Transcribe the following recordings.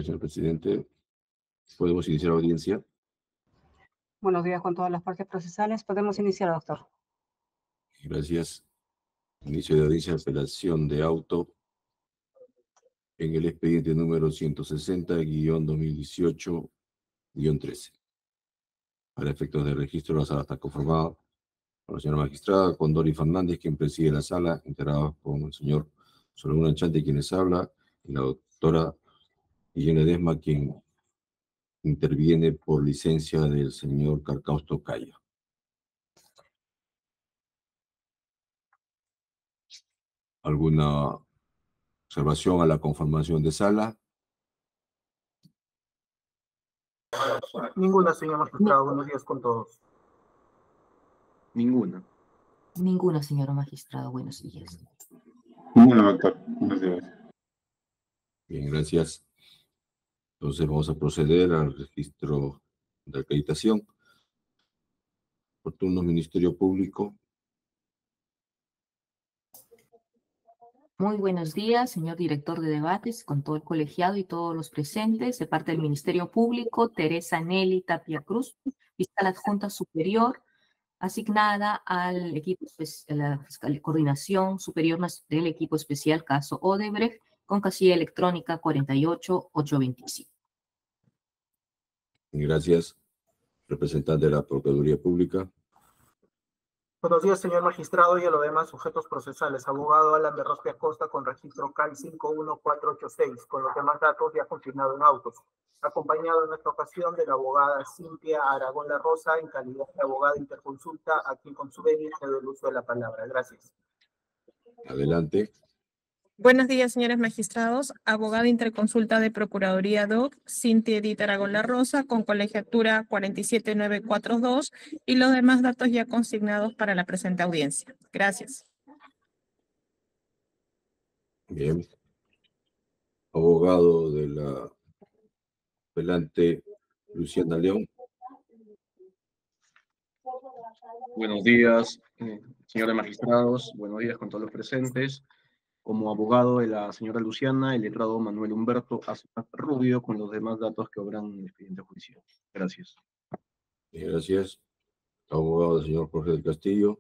días, señor presidente. ¿Podemos iniciar la audiencia? Buenos días con todas las partes procesales. Podemos iniciar, doctor. Gracias. Inicio de audiencia de apelación de auto en el expediente número 160-2018-13. Para efectos de registro, la sala está conformada por la señora magistrada, con Dori Fernández, quien preside la sala, integrada con el señor Solomón Anchante, quien les habla, y la doctora Guillermo Ledesma, quien interviene por licencia del señor Carcaus Tocayo. ¿Alguna observación a la conformación de sala? Ninguna, señor magistrado. Buenos días con todos. Ninguna. Ninguna, señor magistrado. Buenos días. Ninguna, doctor. Buenos días. Bien, gracias. Entonces vamos a proceder al registro de acreditación. Por turno, Ministerio Público. Muy buenos días, señor director de debates, con todo el colegiado y todos los presentes. De parte del Ministerio Público, Teresa Nelly Tapia Cruz, fiscal adjunta superior, asignada al equipo, a la coordinación superior del equipo especial caso Odebrecht, con casilla electrónica 48825. Gracias. Representante de la Procuraduría Pública. Buenos días, señor magistrado, y a los demás sujetos procesales. Abogado Alan de Rospia Costa, con registro CAI 51486, con los demás datos ya confirmado en autos. Acompañado en esta ocasión de la abogada Cintia Aragón La Rosa, en calidad de abogada interconsulta, a quien con su venia cedo el uso de la palabra. Gracias. Adelante. Buenos días, señores magistrados. Abogada interconsulta de Procuraduría DOC, Cintia Edith Aragón La Rosa, con colegiatura 47942 y los demás datos ya consignados para la presente audiencia. Gracias. Bien. Abogado de la apelante Luciana León. Buenos días, señores magistrados. Buenos días con todos los presentes. Como abogado de la señora Luciana, el letrado Manuel Humberto Aspat Rubio, con los demás datos que obran en el expediente judicial. Gracias. Gracias. Abogado del señor Jorge del Castillo.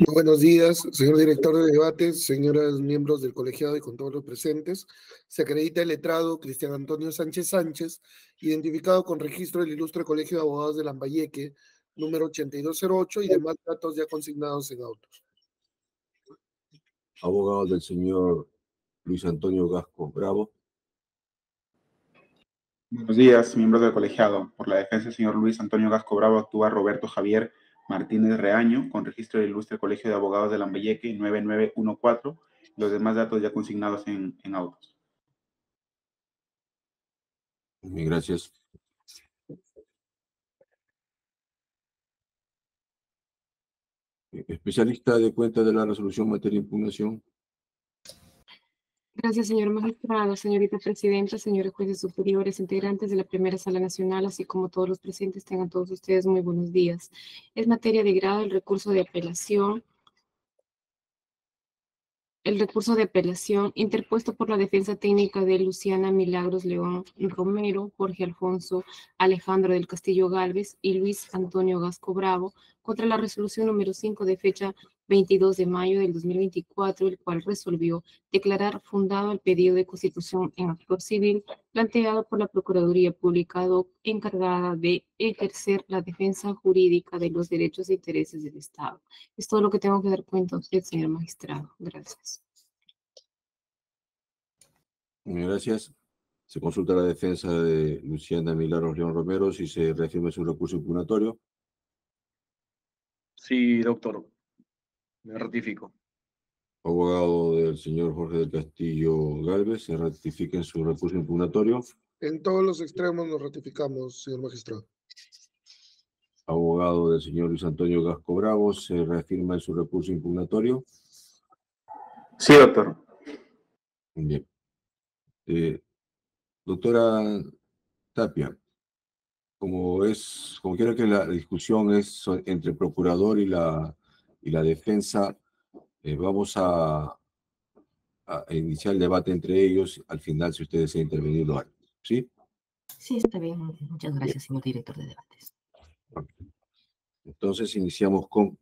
Muy buenos días, señor director de debates, señoras miembros del colegiado y con todos los presentes. Se acredita el letrado Cristian Antonio Sánchez Sánchez, identificado con registro del Ilustre Colegio de Abogados de Lambayeque, número 8208, y demás datos ya consignados en autos. Abogado del señor Luis Antonio Gasco Bravo. Buenos días, miembros del colegiado. Por la defensa del señor Luis Antonio Gasco Bravo actúa Roberto Javier Martínez Reaño, con registro del Ilustre Colegio de Abogados de Lambayeque 9914, los demás datos ya consignados en autos. Bien, gracias. Especialista de cuenta de la resolución en materia de impugnación. Gracias, señor magistrado, señorita presidenta, señores jueces superiores, integrantes de la Primera Sala Nacional, así como todos los presentes, tengan todos ustedes muy buenos días. Es materia de grado el recurso de apelación. El recurso de apelación interpuesto por la defensa técnica de Luciana Milagros León Romero, Jorge Alfonso Alejandro del Castillo Gálvez y Luis Antonio Gasco Bravo contra la resolución número 5 de fecha 22 de mayo del 2024, el cual resolvió declarar fundado el pedido de constitución en acto civil planteado por la Procuraduría Pública encargada de ejercer la defensa jurídica de los derechos e intereses del Estado. Es todo lo que tengo que dar cuenta a usted, señor magistrado. Gracias. Gracias. Se consulta la defensa de Luciana Milagros León Romero si se reafirma su recurso impugnatorio. Sí, doctor. Me ratifico. Abogado del señor Jorge del Castillo Gálvez, se ratifica en su recurso impugnatorio. En todos los extremos nos ratificamos, señor magistrado. Abogado del señor Luis Antonio Gasco Bravo, se reafirma en su recurso impugnatorio. Sí, doctor. Bien. Doctora Tapia, como quiera que la discusión es entre el procurador y la defensa, vamos a a iniciar el debate entre ellos. Al final, si ustedes desea intervenir, lo harán. ¿Sí? Sí, está bien. Muchas gracias, señor director de debates. Entonces, iniciamos con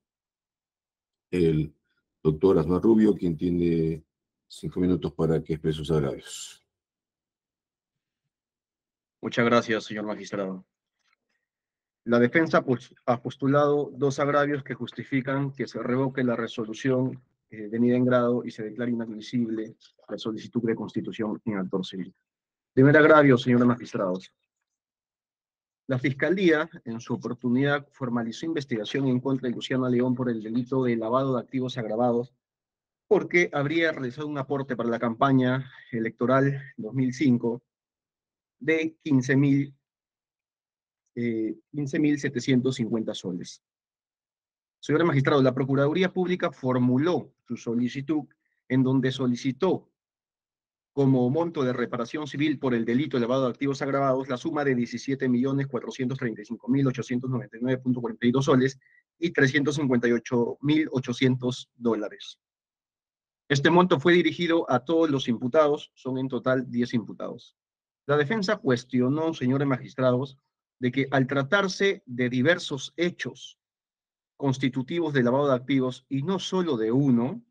el doctor Asmar Rubio, quien tiene 5 minutos para que exprese sus agravios. Muchas gracias, señor magistrado. La defensa ha postulado 2 agravios que justifican que se revoque la resolución venida en grado y se declare inadmisible la solicitud de constitución en actor civil. Primer agravio, señores magistrados. La Fiscalía, en su oportunidad, formalizó investigación en contra de Luciana León por el delito de lavado de activos agravados, porque habría realizado un aporte para la campaña electoral 2005 de 15.750 soles. Señores magistrados, la Procuraduría Pública formuló su solicitud en donde solicitó como monto de reparación civil por el delito de lavado de activos agravados la suma de 17.435.899.42 soles y $358.800. Este monto fue dirigido a todos los imputados, son en total 10 imputados. La defensa cuestionó, señores magistrados, de que al tratarse de diversos hechos constitutivos de lavado de activos y no solo de uno,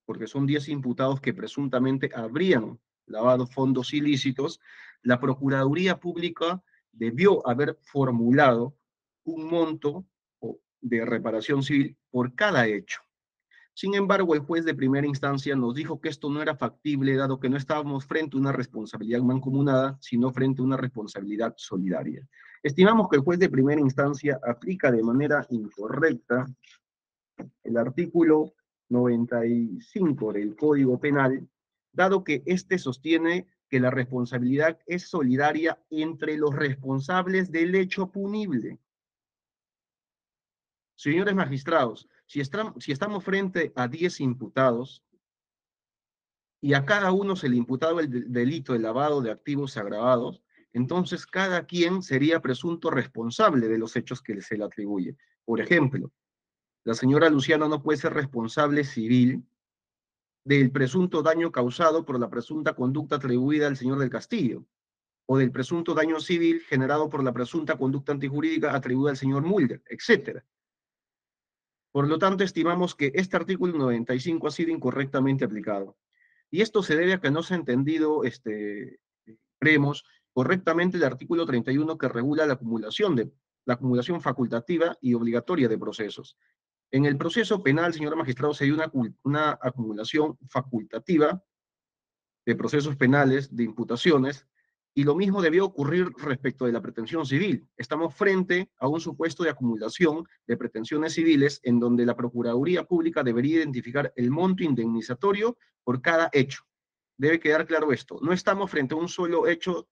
porque son 10 imputados que presuntamente habrían lavado fondos ilícitos, la Procuraduría Pública debió haber formulado un monto de reparación civil por cada hecho. Sin embargo, el juez de primera instancia nos dijo que esto no era factible, dado que no estábamos frente a una responsabilidad mancomunada, sino frente a una responsabilidad solidaria. Estimamos que el juez de primera instancia aplica de manera incorrecta el artículo 95 del Código Penal, dado que éste sostiene que la responsabilidad es solidaria entre los responsables del hecho punible. Señores magistrados, si estamos frente a 10 imputados y a cada uno se le imputaba el delito de lavado de activos agravados, entonces cada quien sería presunto responsable de los hechos que se le atribuye. Por ejemplo, la señora Luciana no puede ser responsable civil del presunto daño causado por la presunta conducta atribuida al señor del Castillo, o del presunto daño civil generado por la presunta conducta antijurídica atribuida al señor Mulder, etc. Por lo tanto, estimamos que este artículo 95 ha sido incorrectamente aplicado. Y esto se debe a que no se ha entendido, creemos, correctamente el artículo 31 que regula la acumulación facultativa y obligatoria de procesos. En el proceso penal, señor magistrado, se dio una acumulación facultativa de procesos penales, de imputaciones, y lo mismo debió ocurrir respecto de la pretensión civil. Estamos frente a un supuesto de acumulación de pretensiones civiles en donde la Procuraduría Pública debería identificar el monto indemnizatorio por cada hecho. Debe quedar claro esto. No estamos frente a un solo hecho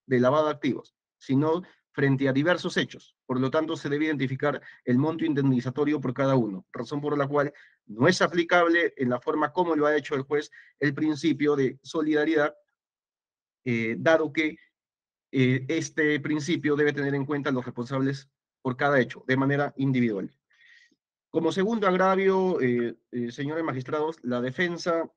de lavado de activos, sino frente a diversos hechos. Por lo tanto, se debe identificar el monto indemnizatorio por cada uno, razón por la cual no es aplicable en la forma como lo ha hecho el juez el principio de solidaridad, dado que este principio debe tener en cuenta los responsables por cada hecho, de manera individual. Como segundo agravio, señores magistrados, la defensa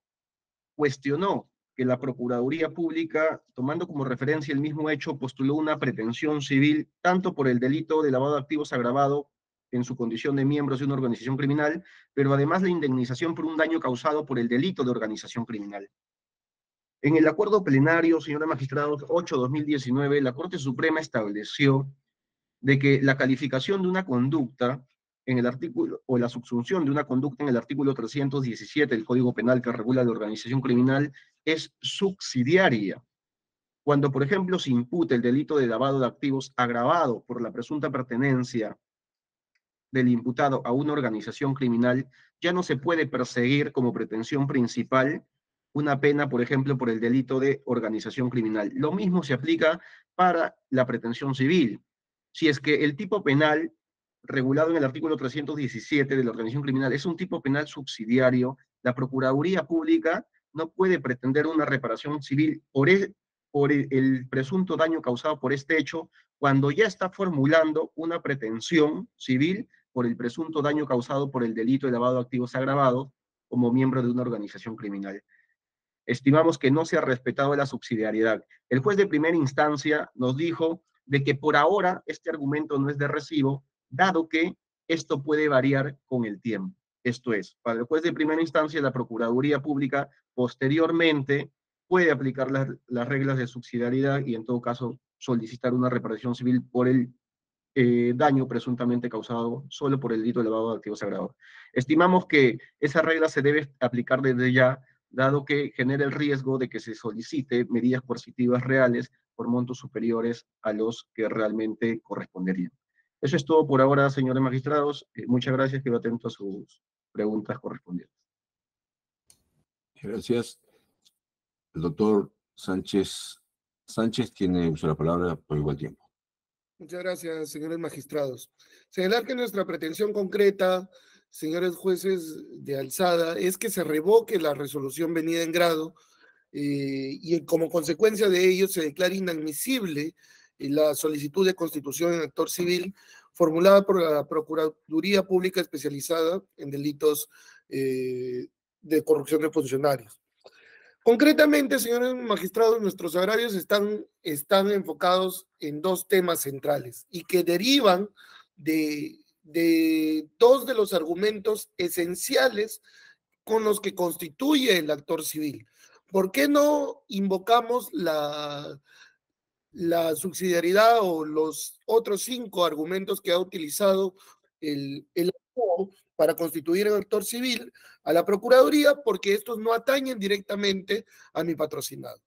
cuestionó que la Procuraduría Pública, tomando como referencia el mismo hecho, postuló una pretensión civil tanto por el delito de lavado de activos agravado en su condición de miembros de una organización criminal, pero además la indemnización por un daño causado por el delito de organización criminal. En el acuerdo plenario, señores magistrados, 8/2019, la Corte Suprema estableció de que la calificación de una conducta en el artículo, o la subsunción de una conducta en el artículo 317 del Código Penal que regula la organización criminal es subsidiaria. Cuando, por ejemplo, se impute el delito de lavado de activos agravado por la presunta pertenencia del imputado a una organización criminal, ya no se puede perseguir como pretensión principal una pena, por ejemplo, por el delito de organización criminal. Lo mismo se aplica para la pretensión civil. Si es que el tipo penal regulado en el artículo 317 de la organización criminal es un tipo penal subsidiario, la Procuraduría Pública no puede pretender una reparación civil por el presunto daño causado por este hecho cuando ya está formulando una pretensión civil por el presunto daño causado por el delito de lavado de activos agravados como miembro de una organización criminal. estimamos que no se ha respetado la subsidiariedad. El juez de primera instancia nos dijo de que por ahora este argumento no es de recibo, dado que esto puede variar con el tiempo. Esto es, para el juez de primera instancia, la Procuraduría Pública posteriormente puede aplicar las reglas de subsidiariedad y en todo caso solicitar una reparación civil por el daño presuntamente causado solo por el delito de lavado de activos agravados. Estimamos que esa regla se debe aplicar desde ya, dado que genera el riesgo de que se solicite medidas coercitivas reales por montos superiores a los que realmente corresponderían. Eso es todo por ahora, señores magistrados. Muchas gracias, quedo atento a sus preguntas correspondientes. Gracias. El doctor Sánchez tiene uso de la palabra por igual tiempo. Muchas gracias, señores magistrados. Señalar que nuestra pretensión concreta, señores jueces de alzada, es que se revoque la resolución venida en grado y como consecuencia de ello se declare inadmisible la solicitud de constitución en actor civil formulada por la Procuraduría Pública Especializada en Delitos de Corrupción de Funcionarios. Concretamente, señores magistrados, nuestros agrarios están enfocados en dos temas centrales y que derivan de dos de los argumentos esenciales con los que constituye el actor civil. ¿Por qué no invocamos la subsidiariedad o los otros 5 argumentos que ha utilizado el para constituir el actor civil a la Procuraduría? Porque estos no atañen directamente a mi patrocinado,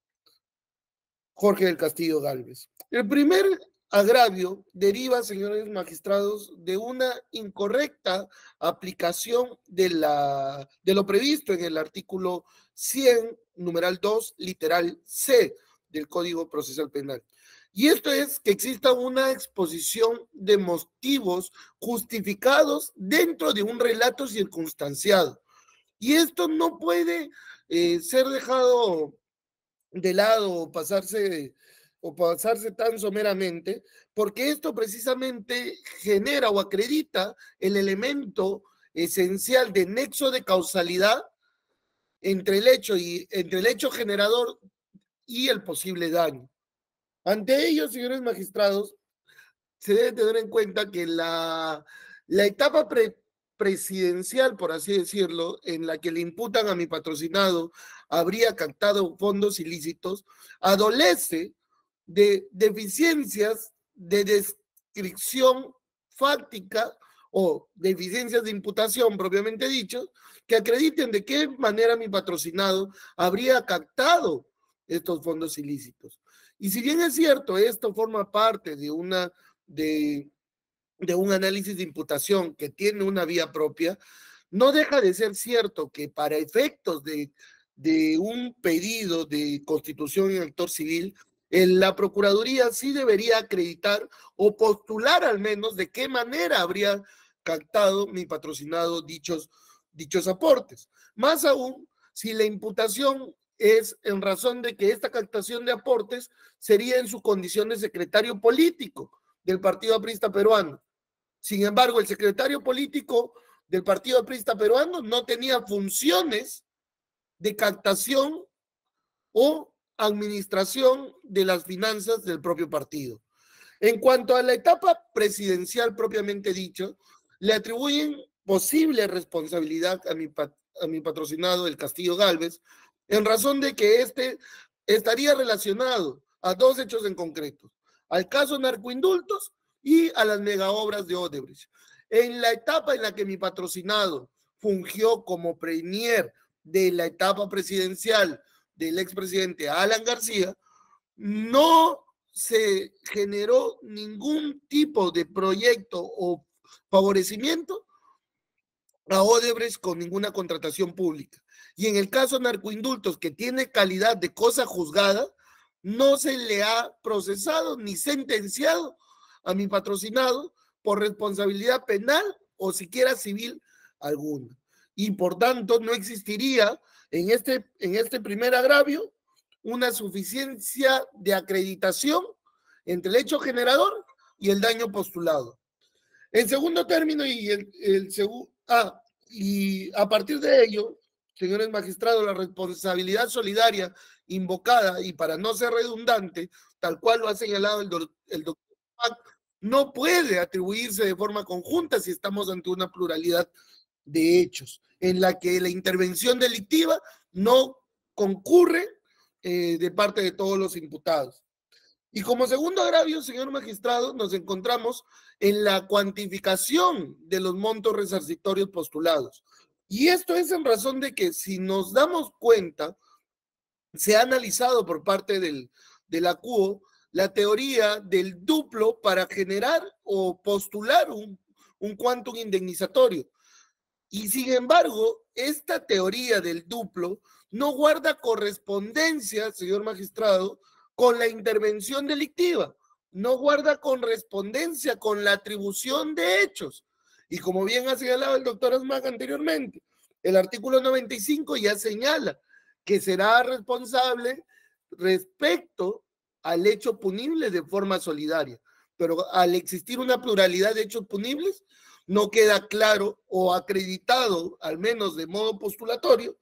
Jorge del Castillo Gálvez. El primer agravio deriva, señores magistrados, de una incorrecta aplicación de lo previsto en el artículo 100, numeral 2, literal C del Código Procesal Penal. Y esto es que exista una exposición de motivos justificados dentro de un relato circunstanciado. Y esto no puede ser dejado de lado o pasarse tan someramente, porque esto precisamente genera o acredita el elemento esencial de nexo de causalidad entre el hecho generador y el posible daño. Ante ello, señores magistrados, se debe tener en cuenta que la etapa presidencial, por así decirlo, en la que le imputan a mi patrocinado habría captado fondos ilícitos, adolece de deficiencias de descripción fáctica o deficiencias de imputación propiamente dicho, que acrediten de qué manera mi patrocinado habría captado estos fondos ilícitos. Y si bien es cierto, esto forma parte de un análisis de imputación que tiene una vía propia, no deja de ser cierto que para efectos de un pedido de constitución en actor civil, la Procuraduría sí debería acreditar o postular al menos de qué manera habría captado mi patrocinado dichos aportes. Más aún, si la imputación es en razón de que esta captación de aportes sería en su condición de secretario político del Partido Aprista Peruano. Sin embargo, el secretario político del Partido Aprista Peruano no tenía funciones de captación o administración de las finanzas del propio partido. En cuanto a la etapa presidencial propiamente dicho, le atribuyen posible responsabilidad a mi patrocinado, el Castillo Gálvez, en razón de que este estaría relacionado a 2 hechos en concreto, al caso narcoindultos y a las megaobras de Odebrecht. En la etapa en la que mi patrocinado fungió como premier de la etapa presidencial del expresidente Alan García, no se generó ningún tipo de proyecto o favorecimiento a Odebrecht con ninguna contratación pública. Y en el caso narcoindultos, que tiene calidad de cosa juzgada, no se le ha procesado ni sentenciado a mi patrocinado por responsabilidad penal o siquiera civil alguna. Y por tanto no existiría en este primer agravio una suficiencia de acreditación entre el hecho generador y el daño postulado. En segundo término, y a partir de ello, señores magistrados, la responsabilidad solidaria invocada, y para no ser redundante, tal cual lo ha señalado el doctor Mac, no puede atribuirse de forma conjunta si estamos ante una pluralidad de hechos, en la que la intervención delictiva no concurre de parte de todos los imputados. Y como segundo agravio, señor magistrado, nos encontramos en la cuantificación de los montos resarcitorios postulados. Y esto es en razón de que, si nos damos cuenta, se ha analizado por parte de la CUO la teoría del duplo para generar o postular un quantum indemnizatorio. Y sin embargo, esta teoría del duplo no guarda correspondencia, señor magistrado, con la intervención delictiva, no guarda correspondencia con la atribución de hechos. Y como bien ha señalado el doctor Asmag anteriormente, el artículo 95 ya señala que será responsable respecto al hecho punible de forma solidaria. Pero al existir una pluralidad de hechos punibles, no queda claro o acreditado, al menos de modo postulatorio,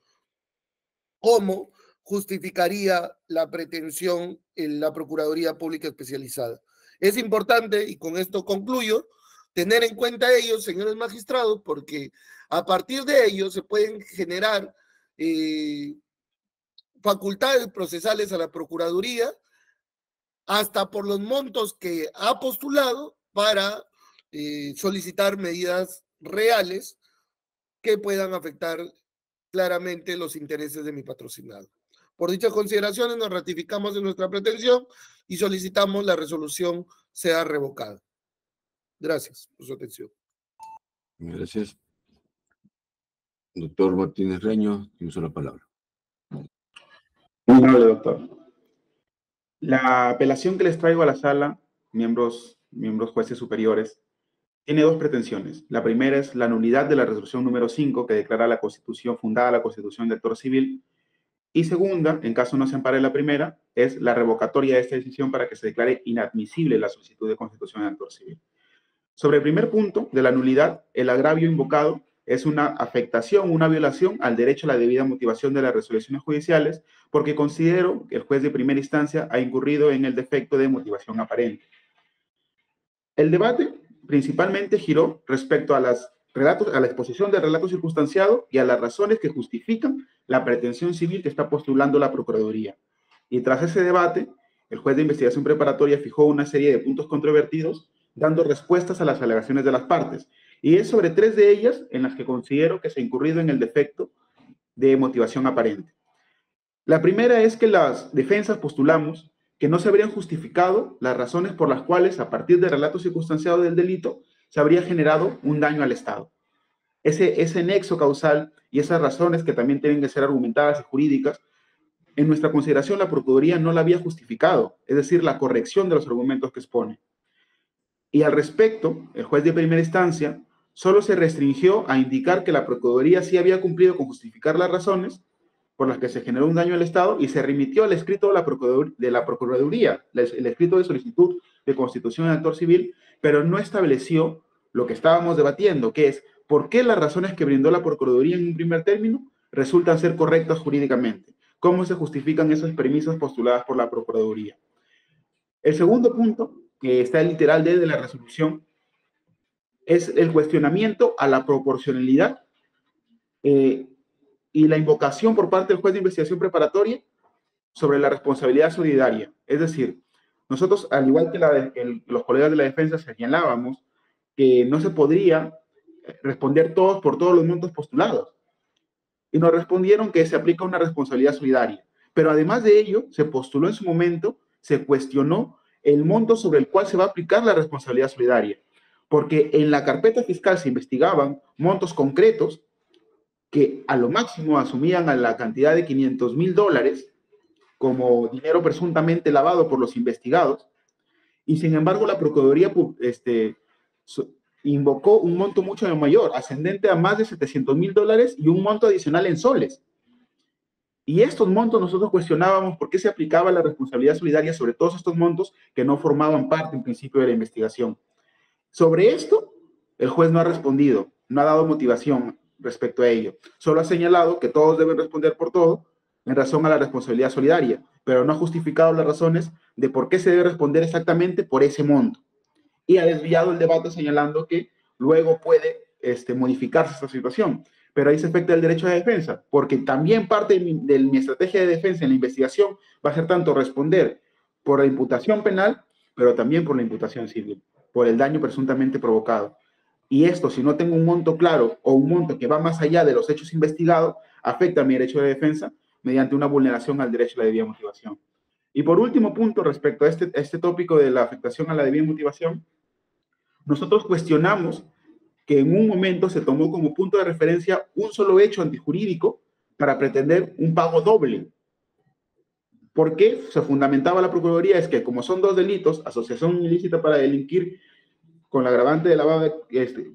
cómo justificaría la pretensión en la Procuraduría Pública Especializada. Es importante, y con esto concluyo, tener en cuenta ellos, señores magistrados, porque a partir de ellos se pueden generar facultades procesales a la Procuraduría, hasta por los montos que ha postulado para solicitar medidas reales que puedan afectar claramente los intereses de mi patrocinado. Por dichas consideraciones nos ratificamos en nuestra pretensión y solicitamos la resolución sea revocada. Gracias por su atención. Gracias. Doctor Martínez Reño, tiene usted la palabra. Muy amable, doctor. La apelación que les traigo a la sala, miembros jueces superiores, tiene dos pretensiones. La primera es la nulidad de la resolución número 5, que declara la Constitución fundada la Constitución del Toro Civil. Y segunda, en caso no se ampare la primera, es la revocatoria de esta decisión para que se declare inadmisible la solicitud de constitución del Toro Civil. Sobre el primer punto de la nulidad, el agravio invocado es una afectación, una violación al derecho a la debida motivación de las resoluciones judiciales, porque considero que el juez de primera instancia ha incurrido en el defecto de motivación aparente. El debate principalmente giró respecto a la exposición del relato circunstanciado y a las razones que justifican la pretensión civil que está postulando la Procuraduría. Y tras ese debate, el juez de investigación preparatoria fijó una serie de puntos controvertidos, dando respuestas a las alegaciones de las partes. Y es sobre 3 de ellas en las que considero que se ha incurrido en el defecto de motivación aparente. La primera es que las defensas postulamos que no se habrían justificado las razones por las cuales, a partir del relato circunstanciado del delito, se habría generado un daño al Estado. Ese nexo causal y esas razones que también tienen que ser argumentadas y jurídicas, en nuestra consideración la Procuraduría no la había justificado, es decir, la corrección de los argumentos que expone. Y al respecto, el juez de primera instancia solo se restringió a indicar que la Procuraduría sí había cumplido con justificar las razones por las que se generó un daño al Estado y se remitió al escrito de la Procuraduría, el escrito de solicitud de constitución del actor civil, pero no estableció lo que estábamos debatiendo, que es por qué las razones que brindó la Procuraduría en un primer término resultan ser correctas jurídicamente. ¿Cómo se justifican esas premisas postuladas por la Procuraduría? El segundo punto, que está en literal D de la resolución, es el cuestionamiento a la proporcionalidad y la invocación por parte del juez de investigación preparatoria sobre la responsabilidad solidaria. Es decir, nosotros, al igual que los colegas de la defensa, señalábamos que no se podría responder todos por todos los montos postulados. Y nos respondieron que se aplica una responsabilidad solidaria. Pero además de ello, se postuló en su momento, se cuestionó el monto sobre el cual se va a aplicar la responsabilidad solidaria. Porque en la carpeta fiscal se investigaban montos concretos que a lo máximo asumían a la cantidad de $500,000 como dinero presuntamente lavado por los investigados, y sin embargo la Procuraduría invocó un monto mucho mayor, ascendente a más de $700,000 y un monto adicional en soles. Y estos montos nosotros cuestionábamos por qué se aplicaba la responsabilidad solidaria sobre todos estos montos que no formaban parte en principio de la investigación. Sobre esto, el juez no ha respondido, no ha dado motivación respecto a ello. Solo ha señalado que todos deben responder por todo en razón a la responsabilidad solidaria, pero no ha justificado las razones de por qué se debe responder exactamente por ese monto. Y ha desviado el debate señalando que luego puede modificarse esta situación. Pero ahí se afecta el derecho de defensa, porque también parte de mi estrategia de defensa en la investigación va a ser tanto responder por la imputación penal, pero también por la imputación civil, por el daño presuntamente provocado. Y esto, si no tengo un monto claro o un monto que va más allá de los hechos investigados, afecta a mi derecho de defensa mediante una vulneración al derecho a la debida motivación. Y por último punto, respecto a este tópico de la afectación a la debida motivación, nosotros cuestionamos que en un momento se tomó como punto de referencia un solo hecho antijurídico para pretender un pago doble. ¿Por qué se fundamentaba la Procuraduría? Es que como son dos delitos, asociación ilícita para delinquir con la agravante de lavado,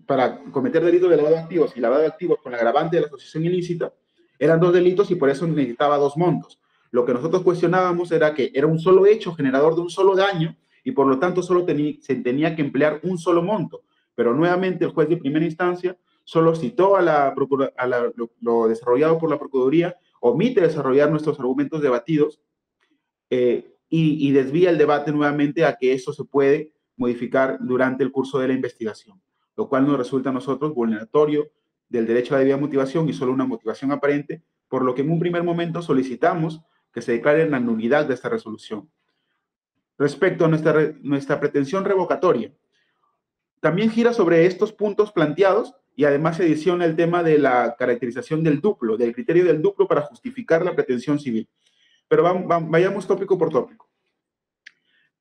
para cometer delitos de lavado de activos y lavado de activos con la agravante de la asociación ilícita, eran dos delitos y por eso necesitaba dos montos. Lo que nosotros cuestionábamos era que era un solo hecho generador de un solo daño y por lo tanto solo se tenía que emplear un solo monto. Pero nuevamente el juez de primera instancia solo citó lo desarrollado por la Procuraduría, omite desarrollar nuestros argumentos debatidos y desvía el debate nuevamente a que eso se puede modificar durante el curso de la investigación, lo cual nos resulta a nosotros vulneratorio del derecho a la debida motivación y solo una motivación aparente, por lo que en un primer momento solicitamos que se declare la nulidad de esta resolución. Respecto a nuestra pretensión revocatoria, también gira sobre estos puntos planteados y además se adiciona el tema de la caracterización del duplo, del criterio del duplo para justificar la pretensión civil. Pero vayamos tópico por tópico.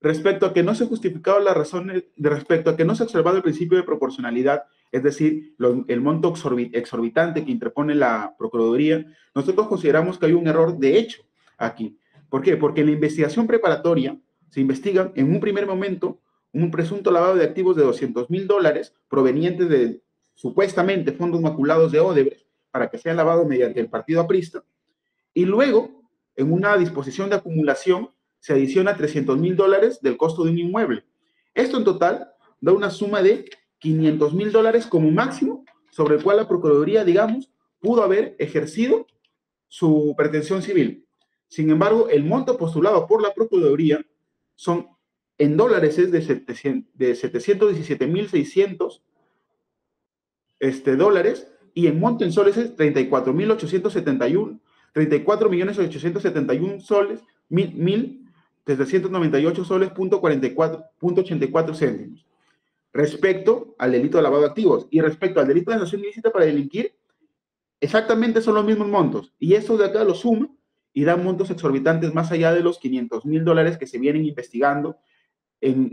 Respecto a que no se justificaban las razones, respecto a que no se ha observado el principio de proporcionalidad, es decir, el monto exorbitante que interpone la Procuraduría, nosotros consideramos que hay un error de hecho aquí. ¿Por qué? Porque en la investigación preparatoria se investigan en un primer momento un presunto lavado de activos de $200,000 provenientes de supuestamente fondos maculados de Odebrecht para que sea lavado mediante el partido aprista, y luego, en una disposición de acumulación, se adiciona $300,000 del costo de un inmueble. Esto en total da una suma de $500,000 como máximo, sobre el cual la Procuraduría, digamos, pudo haber ejercido su pretensión civil. Sin embargo, el monto postulado por la Procuraduría son, en dólares, es de 717,600 dólares, y en monto en soles es 34,871 soles, 1,798 soles, .84 céntimos. Respecto al delito de lavado de activos y respecto al delito de asociación ilícita para delinquir, exactamente son los mismos montos. Y estos de acá los suma y dan montos exorbitantes más allá de los $500,000 que se vienen investigando en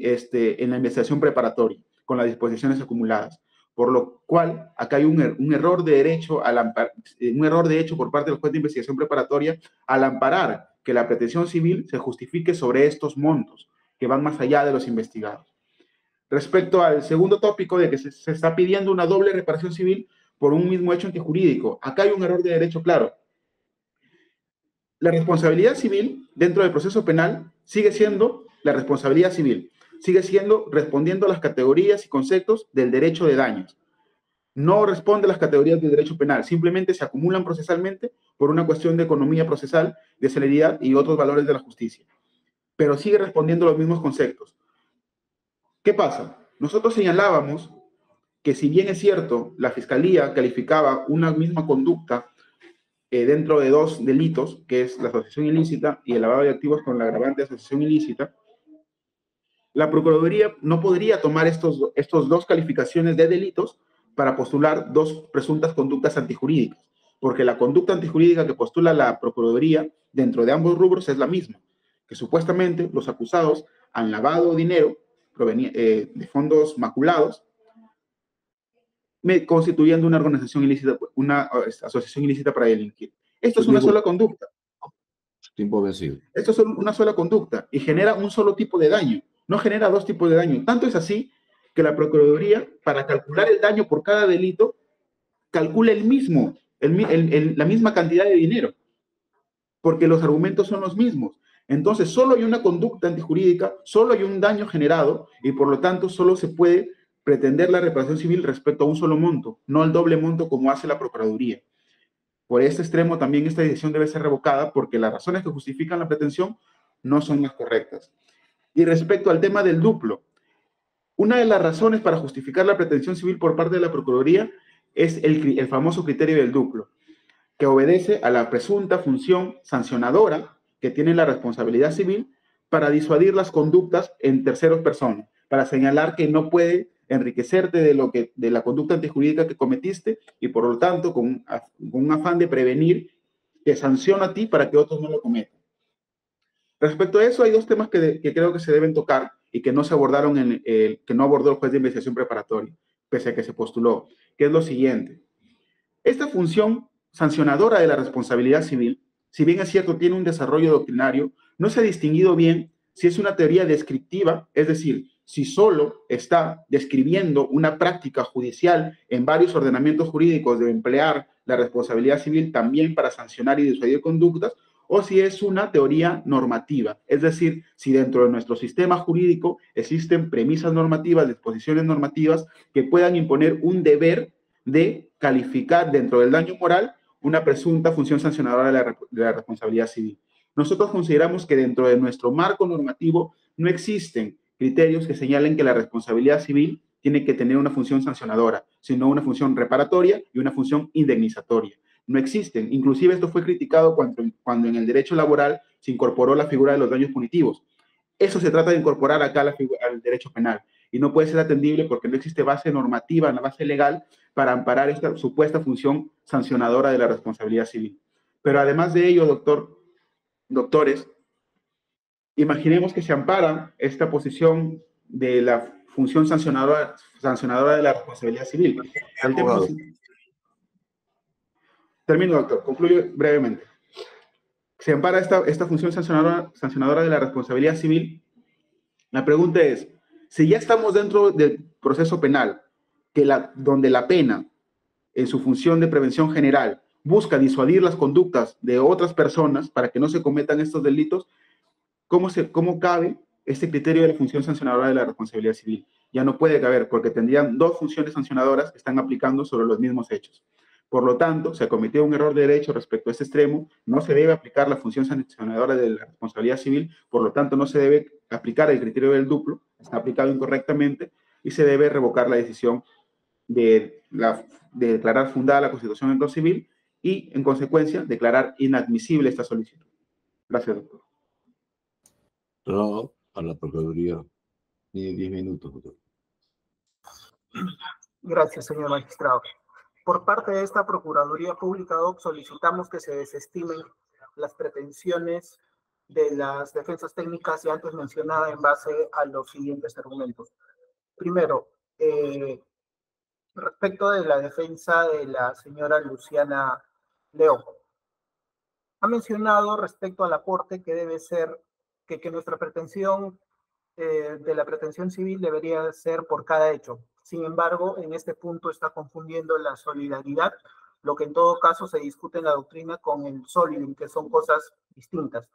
la investigación preparatoria, con las disposiciones acumuladas. Por lo cual, acá hay un error de derecho, un error de hecho por parte del juez de investigación preparatoria al amparar que la pretensión civil se justifique sobre estos montos, que van más allá de los investigados. Respecto al segundo tópico de que se está pidiendo una doble reparación civil por un mismo hecho antijurídico, acá hay un error de derecho claro. La responsabilidad civil dentro del proceso penal sigue siendo la responsabilidad civil, sigue siendo respondiendo a las categorías y conceptos del derecho de daños. No responde a las categorías del derecho penal, simplemente se acumulan procesalmente por una cuestión de economía procesal, de celeridad y otros valores de la justicia. Pero sigue respondiendo a los mismos conceptos. ¿Qué pasa? Nosotros señalábamos que si bien es cierto, la Fiscalía calificaba una misma conducta dentro de dos delitos, que es la asociación ilícita y el lavado de activos con la agravante de asociación ilícita, la Procuraduría no podría tomar estos dos calificaciones de delitos para postular dos presuntas conductas antijurídicas, porque la conducta antijurídica que postula la Procuraduría dentro de ambos rubros es la misma, que supuestamente los acusados han lavado dinero de fondos maculados, constituyendo una organización ilícita, una asociación ilícita para delinquir. Esto es una sola conducta. Tiempo vencido. Esto es una sola conducta y genera un solo tipo de daño, no genera dos tipos de daño. Tanto es así que la Procuraduría, para calcular el daño por cada delito, calcula la misma cantidad de dinero, porque los argumentos son los mismos. Entonces, solo hay una conducta antijurídica, solo hay un daño generado y por lo tanto solo se puede pretender la reparación civil respecto a un solo monto, no al doble monto como hace la Procuraduría. Por este extremo también esta decisión debe ser revocada porque las razones que justifican la pretensión no son las correctas. Y respecto al tema del duplo, una de las razones para justificar la pretensión civil por parte de la Procuraduría es el famoso criterio del duplo, que obedece a la presunta función sancionadora que tiene la responsabilidad civil para disuadir las conductas en terceras personas, para señalar que no puede enriquecerte de la conducta antijurídica que cometiste y por lo tanto con un afán de prevenir te sanciona a ti para que otros no lo cometan. Respecto a eso hay dos temas que creo que se deben tocar y que no se abordaron que no abordó el juez de investigación preparatoria, pese a que se postuló, que es lo siguiente. Esta función sancionadora de la responsabilidad civil, si bien es cierto tiene un desarrollo doctrinario, no se ha distinguido bien si es una teoría descriptiva, es decir, si solo está describiendo una práctica judicial en varios ordenamientos jurídicos de emplear la responsabilidad civil también para sancionar y disuadir conductas, o si es una teoría normativa, es decir, si dentro de nuestro sistema jurídico existen premisas normativas, disposiciones normativas que puedan imponer un deber de calificar dentro del daño moral una presunta función sancionadora de la responsabilidad civil. Nosotros consideramos que dentro de nuestro marco normativo no existen criterios que señalen que la responsabilidad civil tiene que tener una función sancionadora, sino una función reparatoria y una función indemnizatoria. No existen. Inclusive esto fue criticado cuando en el derecho laboral se incorporó la figura de los daños punitivos. Eso se trata de incorporar acá al derecho penal y no puede ser atendible porque no existe base normativa, una base legal para amparar esta supuesta función sancionadora de la responsabilidad civil. Pero además de ello, doctores, imaginemos que se ampara esta posición de la función sancionadora de la responsabilidad civil. Termino, doctor, concluyo brevemente. Se ampara esta función sancionadora de la responsabilidad civil. La pregunta es, si ya estamos dentro del proceso penal, donde la pena, en su función de prevención general, busca disuadir las conductas de otras personas para que no se cometan estos delitos, ¿cómo cabe este criterio de la función sancionadora de la responsabilidad civil? Ya no puede caber, porque tendrían dos funciones sancionadoras que están aplicando sobre los mismos hechos. Por lo tanto, se ha cometido un error de derecho respecto a este extremo, no se debe aplicar la función sancionadora de la responsabilidad civil, por lo tanto no se debe aplicar el criterio del duplo, está aplicado incorrectamente y se debe revocar la decisión de declarar fundada la Constitución en lo civil y, en consecuencia, declarar inadmisible esta solicitud. Gracias, doctor. No, a la Procuraduría. Tiene 10 minutos, doctor. Gracias, señor magistrado. Por parte de esta Procuraduría Pública, DOC, solicitamos que se desestimen las pretensiones de las defensas técnicas ya antes mencionadas en base a los siguientes argumentos. Primero, respecto de la defensa de la señora Luciana León. Ha mencionado respecto al aporte que debe ser, que nuestra pretensión de la pretensión civil debería ser por cada hecho. Sin embargo, en este punto está confundiendo la solidaridad, lo que en todo caso se discute en la doctrina con el solidum, que son cosas distintas.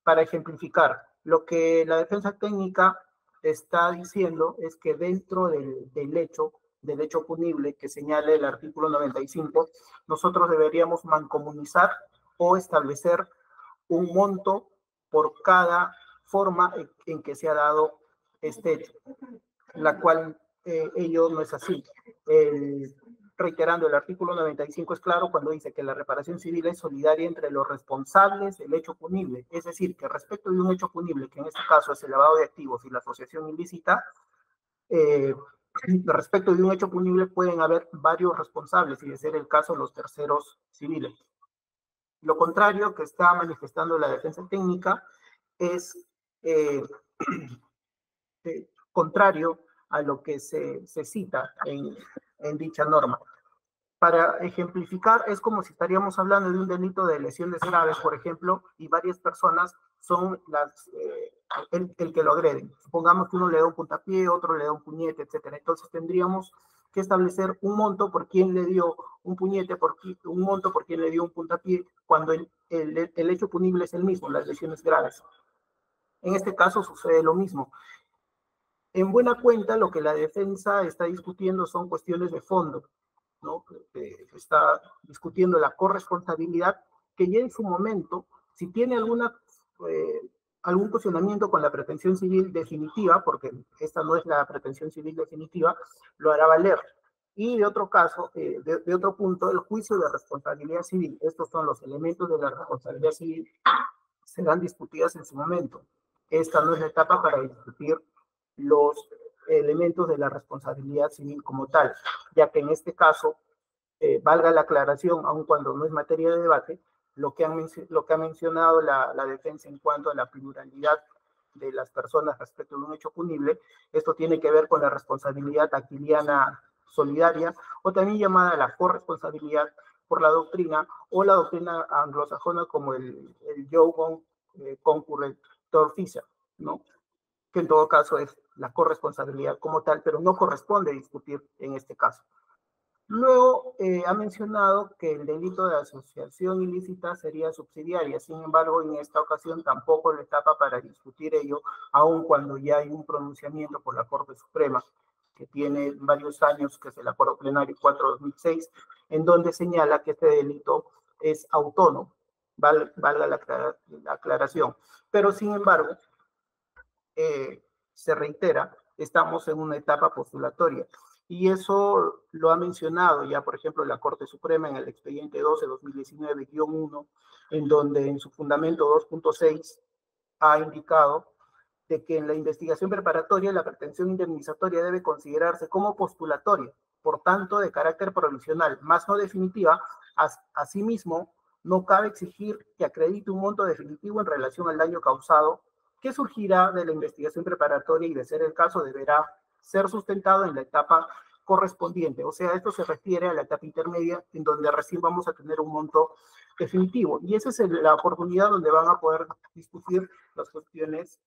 Para ejemplificar, lo que la defensa técnica está diciendo es que dentro del hecho punible que señala el artículo 95, nosotros deberíamos mancomunizar o establecer un monto por cada forma en que se ha dado este hecho, la cual ello no es así. Reiterando, el artículo 95 es claro cuando dice que la reparación civil es solidaria entre los responsables del hecho punible, es decir, que respecto de un hecho punible, que en este caso es el lavado de activos y la asociación ilícita, respecto de un hecho punible pueden haber varios responsables y de ser el caso los terceros civiles. Lo contrario que está manifestando la defensa técnica es contrario a lo que se cita en dicha norma. Para ejemplificar, es como si estaríamos hablando de un delito de lesiones graves, por ejemplo, y varias personas son el que lo agreden. Supongamos que uno le da un puntapié, otro le da un puñete, etc. Entonces tendríamos que establecer un monto por quien le dio un puñete, un monto por quien le dio un puntapié, cuando el hecho punible es el mismo, las lesiones graves. En este caso sucede lo mismo. En buena cuenta, lo que la defensa está discutiendo son cuestiones de fondo, ¿no? Está discutiendo la corresponsabilidad, que ya en su momento, si tiene algún cuestionamiento con la pretensión civil definitiva, porque esta no es la pretensión civil definitiva, lo hará valer. Y de otro caso, de otro punto, el juicio de responsabilidad civil. Estos son los elementos de la responsabilidad civil, serán discutidas en su momento. Esta no es la etapa para discutir los elementos de la responsabilidad civil como tal, ya que en este caso, valga la aclaración, aun cuando no es materia de debate, lo que ha mencionado la defensa en cuanto a la pluralidad de las personas respecto de un hecho punible, esto tiene que ver con la responsabilidad aquiliana solidaria, o también llamada la corresponsabilidad por la doctrina, o la doctrina anglosajona como el Young Concurrent Torticia, ¿no? Que en todo caso es la corresponsabilidad como tal, pero no corresponde discutir en este caso. Luego ha mencionado que el delito de asociación ilícita sería subsidiaria, sin embargo, en esta ocasión tampoco le etapa para discutir ello, aun cuando ya hay un pronunciamiento por la Corte Suprema, que tiene varios años, que es el Acuerdo Plenario 4/2006, en donde señala que este delito es autónomo, valga la aclaración. Pero, sin embargo, se reitera, estamos en una etapa postulatoria. Y eso lo ha mencionado ya, por ejemplo, la Corte Suprema en el expediente 12/2019-1, en donde en su fundamento 2.6 ha indicado de que en la investigación preparatoria la pretensión indemnizatoria debe considerarse como postulatoria, por tanto de carácter provisional, más no definitiva. Asimismo, no cabe exigir que acredite un monto definitivo en relación al daño causado que surgirá de la investigación preparatoria y, de ser el caso, deberá ser sustentado en la etapa correspondiente. O sea, esto se refiere a la etapa intermedia, en donde recién vamos a tener un monto definitivo. Y esa es la oportunidad donde van a poder discutir las cuestiones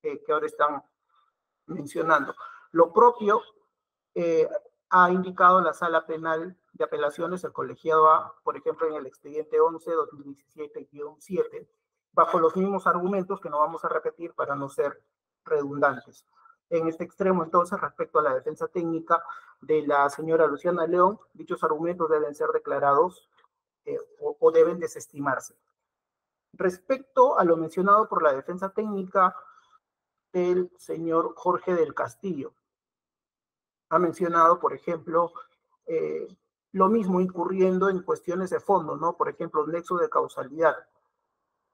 que ahora están mencionando. Lo propio ha indicado la Sala Penal de Apelaciones, el colegiado A, por ejemplo, en el expediente 11/2017-7, bajo los mismos argumentos que no vamos a repetir para no ser redundantes. En este extremo, entonces, respecto a la defensa técnica de la señora Luciana León, dichos argumentos deben ser declarados o deben desestimarse. Respecto a lo mencionado por la defensa técnica del señor Jorge del Castillo, ha mencionado, por ejemplo, lo mismo, incurriendo en cuestiones de fondo, ¿no? Por ejemplo, nexo de causalidad.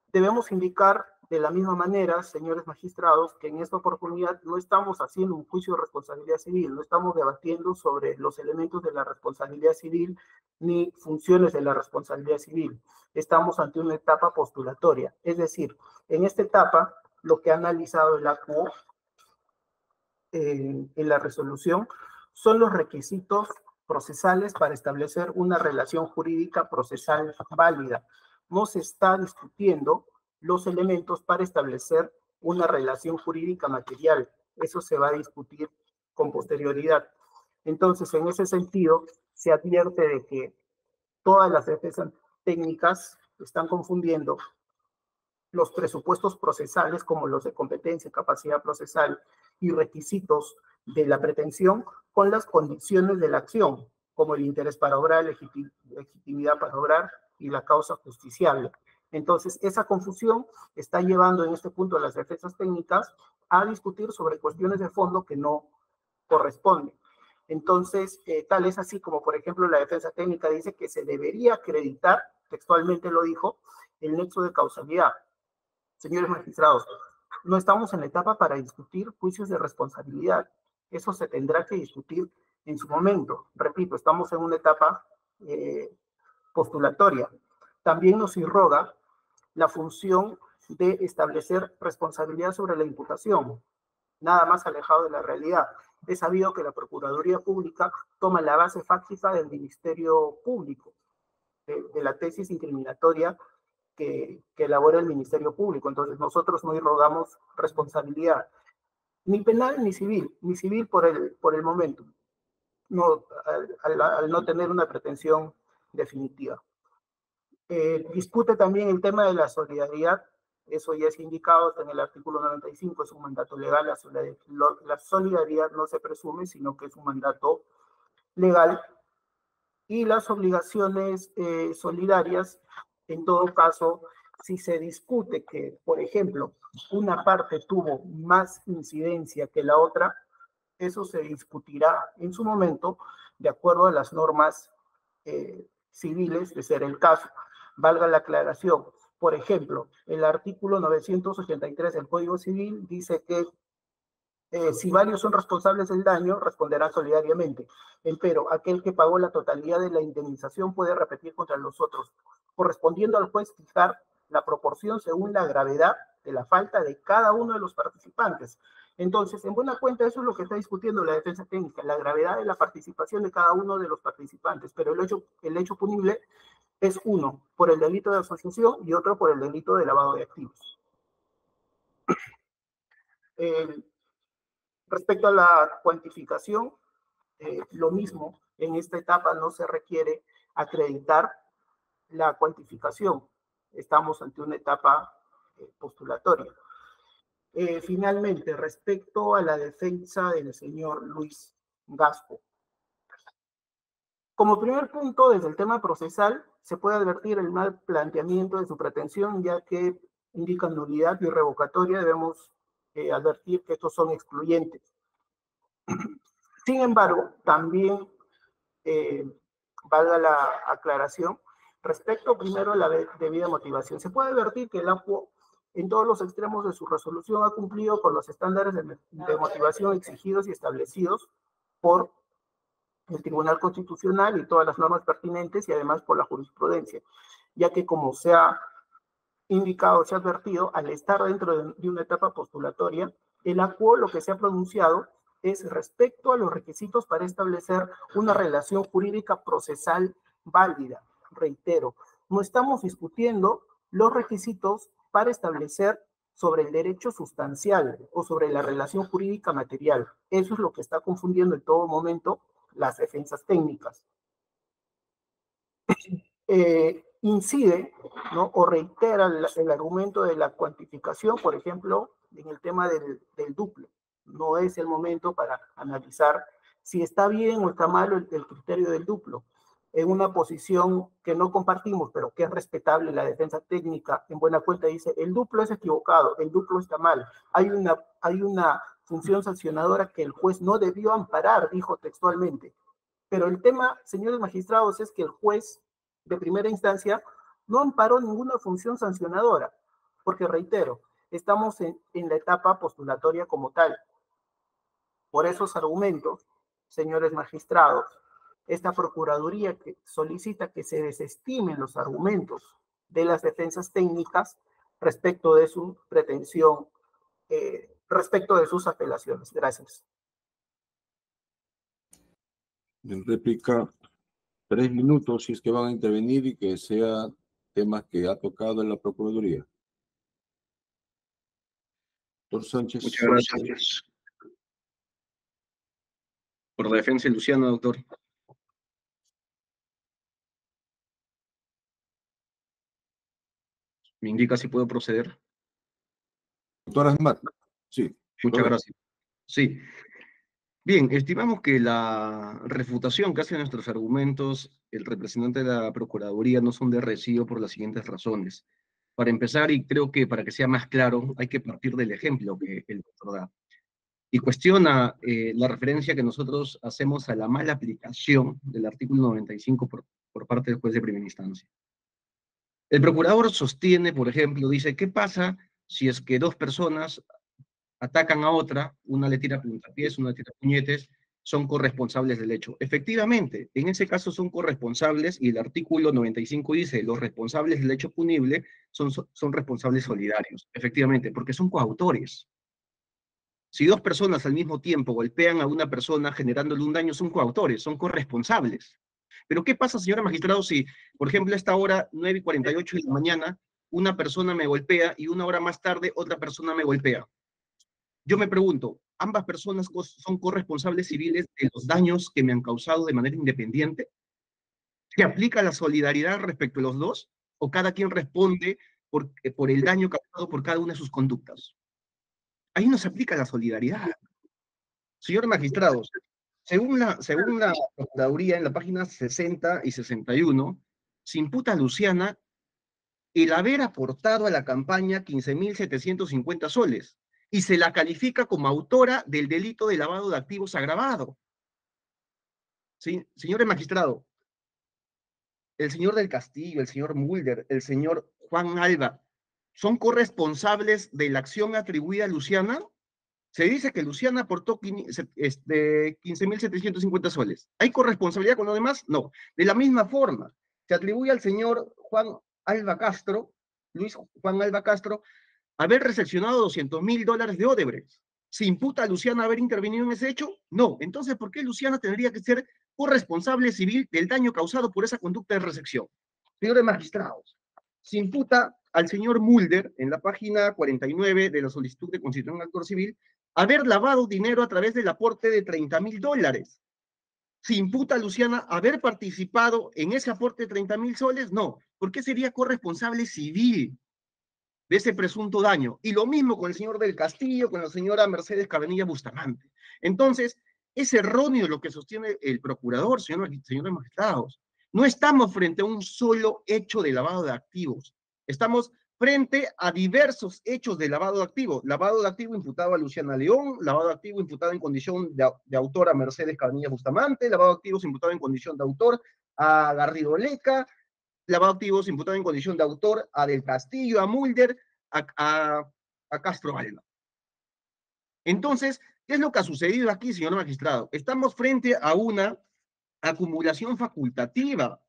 Debemos indicar de la misma manera, señores magistrados, que en esta oportunidad no estamos haciendo un juicio de responsabilidad civil, no estamos debatiendo sobre los elementos de la responsabilidad civil ni funciones de la responsabilidad civil. Estamos ante una etapa postulatoria. Es decir, en esta etapa, lo que ha analizado el ACUO en la resolución son los requisitos procesales para establecer una relación jurídica procesal válida. No se está discutiendo los elementos para establecer una relación jurídica material. Eso se va a discutir con posterioridad. Entonces, en ese sentido, se advierte de que todas las defensas técnicas están confundiendo los presupuestos procesales, como los de competencia, capacidad procesal y requisitos de la pretensión, con las condiciones de la acción, como el interés para obrar, legitimidad para obrar y la causa justiciable. Entonces, esa confusión está llevando en este punto a las defensas técnicas a discutir sobre cuestiones de fondo que no corresponden. Entonces, tal es así como, por ejemplo, la defensa técnica dice que se debería acreditar, textualmente lo dijo, el nexo de causalidad. Señores magistrados, no estamos en la etapa para discutir juicios de responsabilidad. Eso se tendrá que discutir en su momento. Repito, estamos en una etapa postulatoria. También nos irroga la función de establecer responsabilidad sobre la imputación, nada más alejado de la realidad. Es sabido que la Procuraduría Pública toma la base fáctica del Ministerio Público, de la tesis incriminatoria que elabora el Ministerio Público. Entonces, nosotros no irrogamos responsabilidad, ni penal ni civil por el momento, no, al no tener una pretensión definitiva. Discute también el tema de la solidaridad Eso ya es indicado, está en el artículo 95, es un mandato legal, la solidaridad no se presume, sino que es un mandato legal, y las obligaciones solidarias, en todo caso, si se discute que, por ejemplo, una parte tuvo más incidencia que la otra, eso se discutirá en su momento de acuerdo a las normas civiles, de ser el caso. Valga la aclaración. Por ejemplo, el artículo 983 del Código Civil dice que si varios son responsables del daño, responderán solidariamente. Empero, aquel que pagó la totalidad de la indemnización puede repetir contra los otros, correspondiendo al juez fijar la proporción según la gravedad de la falta de cada uno de los participantes. Entonces, en buena cuenta, eso es lo que está discutiendo la defensa técnica, la gravedad de la participación de cada uno de los participantes, pero el hecho punible es uno por el delito de asociación y otro por el delito de lavado de activos. Respecto a la cuantificación, lo mismo, en esta etapa no se requiere acreditar la cuantificación. Estamos ante una etapa postulatoria. Finalmente, respecto a la defensa del señor Luis Gasco. Como primer punto, desde el tema procesal, se puede advertir el mal planteamiento de su pretensión, ya que indican nulidad y revocatoria. Debemos advertir que estos son excluyentes. Sin embargo, también valga la aclaración, respecto primero a la debida motivación. Se puede advertir que el APO, en todos los extremos de su resolución, ha cumplido con los estándares de motivación exigidos y establecidos por el Tribunal Constitucional y todas las normas pertinentes, y además por la jurisprudencia, ya que, como se ha indicado, se ha advertido, al estar dentro de una etapa postulatoria, el ACUO lo que se ha pronunciado es respecto a los requisitos para establecer una relación jurídica procesal válida. Reitero, no estamos discutiendo los requisitos para establecer sobre el derecho sustancial o sobre la relación jurídica material. Eso es lo que está confundiendo en todo momento las defensas técnicas. Incide, ¿no?, o reitera el argumento de la cuantificación, por ejemplo, en el tema del duplo. No es el momento para analizar si está bien o está mal el criterio del duplo. En una posición que no compartimos, pero que es respetable, la defensa técnica en buena cuenta dice, el duplo es equivocado, el duplo está mal. Hay una función sancionadora que el juez no debió amparar, dijo textualmente. Pero el tema, señores magistrados, es que el juez de primera instancia no amparó ninguna función sancionadora, porque reitero, estamos en la etapa postulatoria como tal. Por esos argumentos, señores magistrados, esta Procuraduría que solicita que se desestimen los argumentos de las defensas técnicas respecto de su pretensión, respecto de sus apelaciones. Gracias. En réplica, 3 minutos si es que van a intervenir y que sea temas que ha tocado en la Procuraduría. Doctor Sánchez. Muchas gracias. Por la defensa de Luciana, doctor. ¿Me indica si puedo proceder? Doctor Asmat, sí. Muchas gracias. Sí. Bien, estimamos que la refutación que hace nuestros argumentos el representante de la Procuraduría no son de recibo por las siguientes razones. Para empezar, y creo que para que sea más claro, hay que partir del ejemplo que el doctor da. Y cuestiona la referencia que nosotros hacemos a la mala aplicación del artículo 95 por parte del juez de primera instancia. El procurador sostiene, por ejemplo, dice, ¿qué pasa si es que dos personas atacan a otra, una le tira puntapiés, una le tira puñetes, son corresponsables del hecho? Efectivamente, en ese caso son corresponsables, y el artículo 95 dice, los responsables del hecho punible son responsables solidarios. Efectivamente, porque son coautores. Si dos personas al mismo tiempo golpean a una persona generándole un daño, son coautores, son corresponsables. Pero ¿qué pasa, señora magistrado, si, por ejemplo, a esta hora, 9:48 de la mañana, una persona me golpea y una hora más tarde otra persona me golpea? Yo me pregunto, ¿ambas personas son corresponsables civiles de los daños que me han causado de manera independiente? ¿Se aplica la solidaridad respecto a los dos? ¿O cada quien responde por el daño causado por cada una de sus conductas. Ahí no se aplica la solidaridad. Señores magistrados, según la Procuraduría, en la página 60 y 61, se imputa a Luciana el haber aportado a la campaña 15.750 soles y se la califica como autora del delito de lavado de activos agravado. ¿Sí? Señores magistrados, el señor del Castillo, el señor Mulder, el señor Juan Alba, ¿son corresponsables de la acción atribuida a Luciana? Se dice que Luciana aportó 15.750 soles. ¿Hay corresponsabilidad con lo demás? No. De la misma forma, se atribuye al señor Luis Juan Alba Castro, haber recepcionado $200.000 de Odebrecht. ¿Se imputa a Luciana haber intervenido en ese hecho? No. Entonces, ¿por qué Luciana tendría que ser corresponsable civil del daño causado por esa conducta de recepción? Señores magistrados, se imputa al señor Mulder, en la página 49 de la solicitud de constitución de actor civil, haber lavado dinero a través del aporte de $30.000. ¿Se imputa a Luciana haber participado en ese aporte de 30.000 soles? No. ¿Por qué sería corresponsable civil de ese presunto daño? Y lo mismo con el señor del Castillo, con la señora Mercedes Cabanilla Bustamante. Entonces, es erróneo lo que sostiene el procurador, señores magistrados. No estamos frente a un solo hecho de lavado de activos. Estamos frente a diversos hechos de lavado de activos. Lavado de activo imputado a Luciana León, lavado de activo imputado en condición de autor a Mercedes Cabanilla Bustamante, lavado de activos imputado en condición de autor a Garrido Leca, lavado de activos imputado en condición de autor a Del Castillo, a Mulder, a Castro Alba. Entonces, ¿qué es lo que ha sucedido aquí, señor magistrado? Estamos frente a una acumulación facultativa.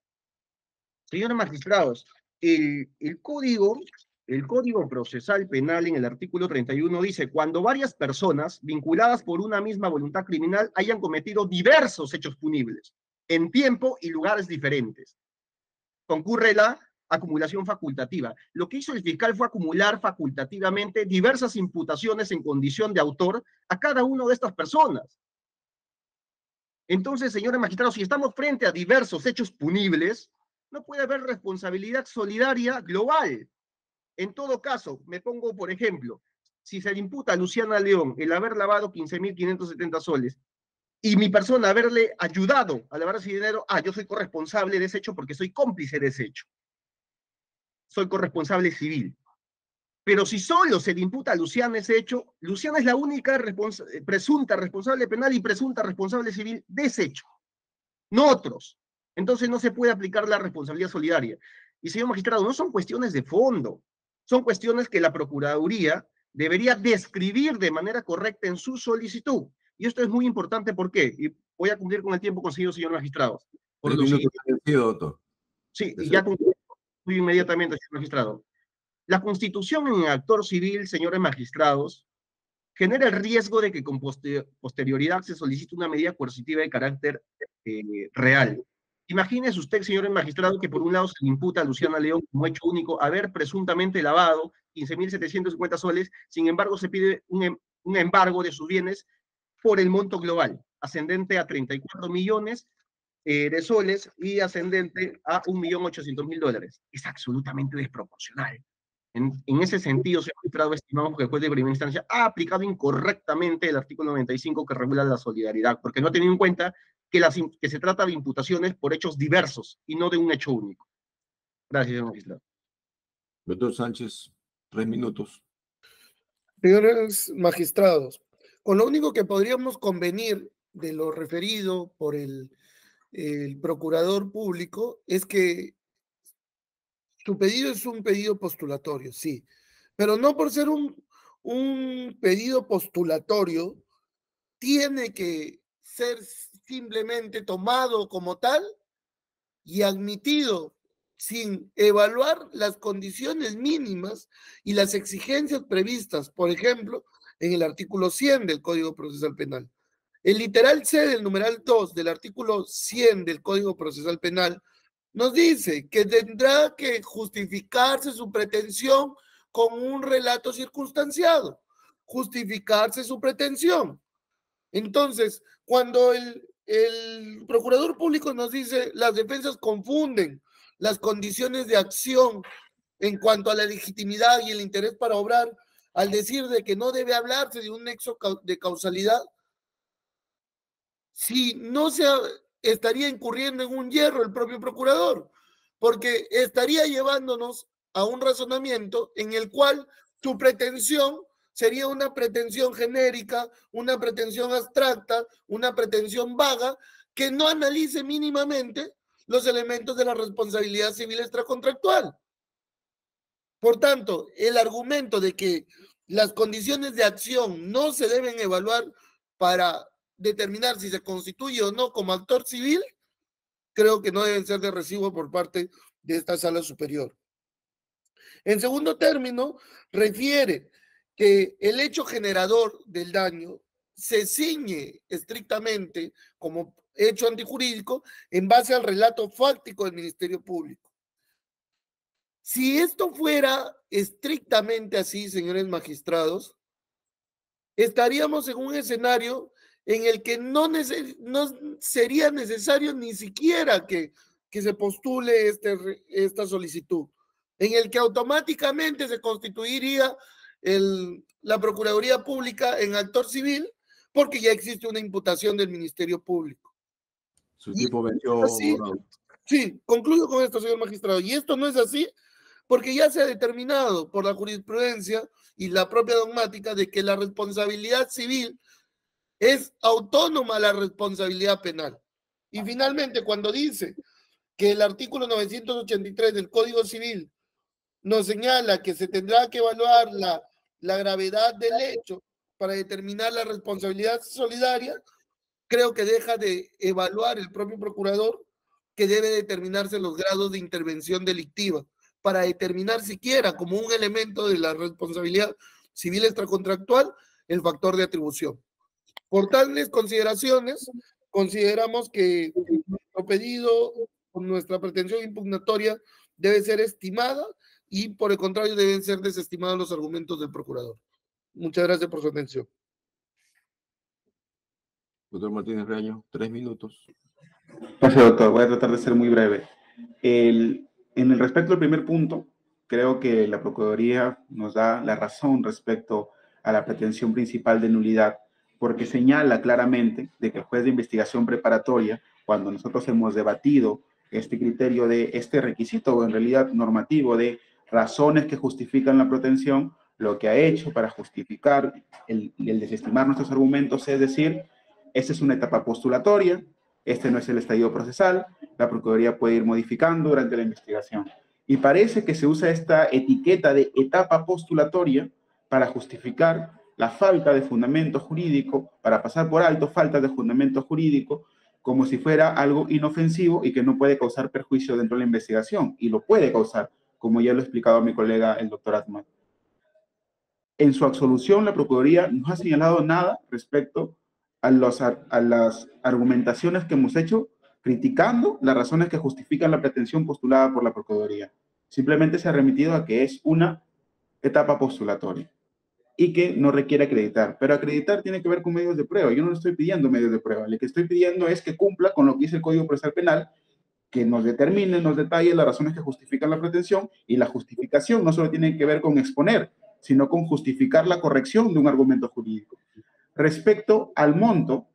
Señores magistrados, el Código Procesal Penal en el artículo 31 dice: cuando varias personas vinculadas por una misma voluntad criminal hayan cometido diversos hechos punibles en tiempo y lugares diferentes, concurre la acumulación facultativa. Lo que hizo el fiscal fue acumular facultativamente diversas imputaciones en condición de autor a cada una de estas personas. Entonces, señores magistrados, si estamos frente a diversos hechos punibles, no puede haber responsabilidad solidaria global. En todo caso, me pongo, por ejemplo, si se le imputa a Luciana León el haber lavado 15.570 soles y mi persona haberle ayudado a lavar ese dinero, yo soy corresponsable de ese hecho porque soy cómplice de ese hecho. Soy corresponsable civil. Pero si solo se le imputa a Luciana ese hecho, Luciana es la única presunta responsable penal y presunta responsable civil de ese hecho, no otros. Entonces no se puede aplicar la responsabilidad solidaria. Y señor magistrado, no son cuestiones de fondo, son cuestiones que la Procuraduría debería describir de manera correcta en su solicitud. Y esto es muy importante, ¿por qué? Y voy a cumplir con el tiempo conseguido, señor magistrado. Por lo siguiente. Doctor. Sí, y ya concluyo inmediatamente, señor magistrado. La constitución en el actor civil, señores magistrados, genera el riesgo de que con posterioridad se solicite una medida coercitiva de carácter real. Imagínese usted, señores magistrados, que por un lado se le imputa a Luciana León como hecho único haber presuntamente lavado 15.750 soles, sin embargo se pide un embargo de sus bienes por el monto global, ascendente a 34 millones de soles y ascendente a $1.800.000. Es absolutamente desproporcional. En ese sentido, señor magistrado, estimamos que el juez de primera instancia ha aplicado incorrectamente el artículo 95 que regula la solidaridad, porque no ha tenido en cuenta que se trata de imputaciones por hechos diversos y no de un hecho único. Gracias, señor magistrado. Doctor Sánchez, 3 minutos. Señores magistrados, con lo único que podríamos convenir de lo referido por el procurador público es que su pedido es un pedido postulatorio, sí, pero no por ser un pedido postulatorio tiene que ser simplemente tomado como tal y admitido sin evaluar las condiciones mínimas y las exigencias previstas, por ejemplo, en el artículo 100 del Código Procesal Penal. El literal C del numeral 2 del artículo 100 del Código Procesal Penal nos dice que tendrá que justificarse su pretensión con un relato circunstanciado, justificarse su pretensión. Entonces, cuando el procurador público nos dice las defensas confunden las condiciones de acción en cuanto a la legitimidad y el interés para obrar, al decir de que no debe hablarse de un nexo de causalidad, si no se estaría incurriendo en un hierro el propio procurador, porque estaría llevándonos a un razonamiento en el cual su pretensión sería una pretensión genérica, una pretensión abstracta, una pretensión vaga, que no analice mínimamente los elementos de la responsabilidad civil extracontractual. Por tanto, el argumento de que las condiciones de acción no se deben evaluar para determinar si se constituye o no como actor civil, creo que no deben ser de recibo por parte de esta sala superior. En segundo término, refiere que el hecho generador del daño se ciñe estrictamente como hecho antijurídico en base al relato fáctico del Ministerio Público. Si esto fuera estrictamente así, señores magistrados, estaríamos en un escenario en el que no sería necesario ni siquiera que se postule esta solicitud, en el que automáticamente se constituiría la Procuraduría Pública en actor civil, porque ya existe una imputación del Ministerio Público. Su tiempo venció. Sí, concluyo con esto, señor magistrado. Y esto no es así porque ya se ha determinado por la jurisprudencia y la propia dogmática de que la responsabilidad civil es autónoma a la responsabilidad penal. Y finalmente, cuando dice que el artículo 983 del Código Civil nos señala que se tendrá que evaluar la gravedad del hecho para determinar la responsabilidad solidaria, creo que deja de evaluar el propio procurador, que debe determinarse los grados de intervención delictiva para determinar siquiera como un elemento de la responsabilidad civil extracontractual el factor de atribución. Por tales consideraciones, consideramos que nuestro pedido, con nuestra pretensión impugnatoria, debe ser estimada y, por el contrario, deben ser desestimados los argumentos del procurador. Muchas gracias por su atención. Doctor Martínez Reaño, 3 minutos. Gracias, doctor. Voy a tratar de ser muy breve. En el respecto al primer punto, creo que la Procuraduría nos da la razón respecto a la pretensión principal de nulidad, porque señala claramente de que el juez de investigación preparatoria, cuando nosotros hemos debatido este criterio de este requisito, o en realidad normativo, de razones que justifican la pretensión, lo que ha hecho para justificar el desestimar nuestros argumentos es decir, esta es una etapa postulatoria, este no es el estadio procesal, la Procuraduría puede ir modificando durante la investigación. Y parece que se usa esta etiqueta de etapa postulatoria para justificar la falta de fundamento jurídico, para pasar por alto faltas de fundamento jurídico, como si fuera algo inofensivo y que no puede causar perjuicio dentro de la investigación, y lo puede causar, como ya lo ha explicado mi colega el doctor Atman. En su absolución, la Procuraduría no ha señalado nada respecto a las argumentaciones que hemos hecho, criticando las razones que justifican la pretensión postulada por la Procuraduría. Simplemente se ha remitido a que es una etapa postulatoria y que no requiere acreditar. Pero acreditar tiene que ver con medios de prueba. Yo no le estoy pidiendo medios de prueba. Lo que estoy pidiendo es que cumpla con lo que dice el Código Procesal Penal, que nos determine, nos detalle las razones que justifican la pretensión, y la justificación no solo tiene que ver con exponer, sino con justificar la corrección de un argumento jurídico. Respecto al monto,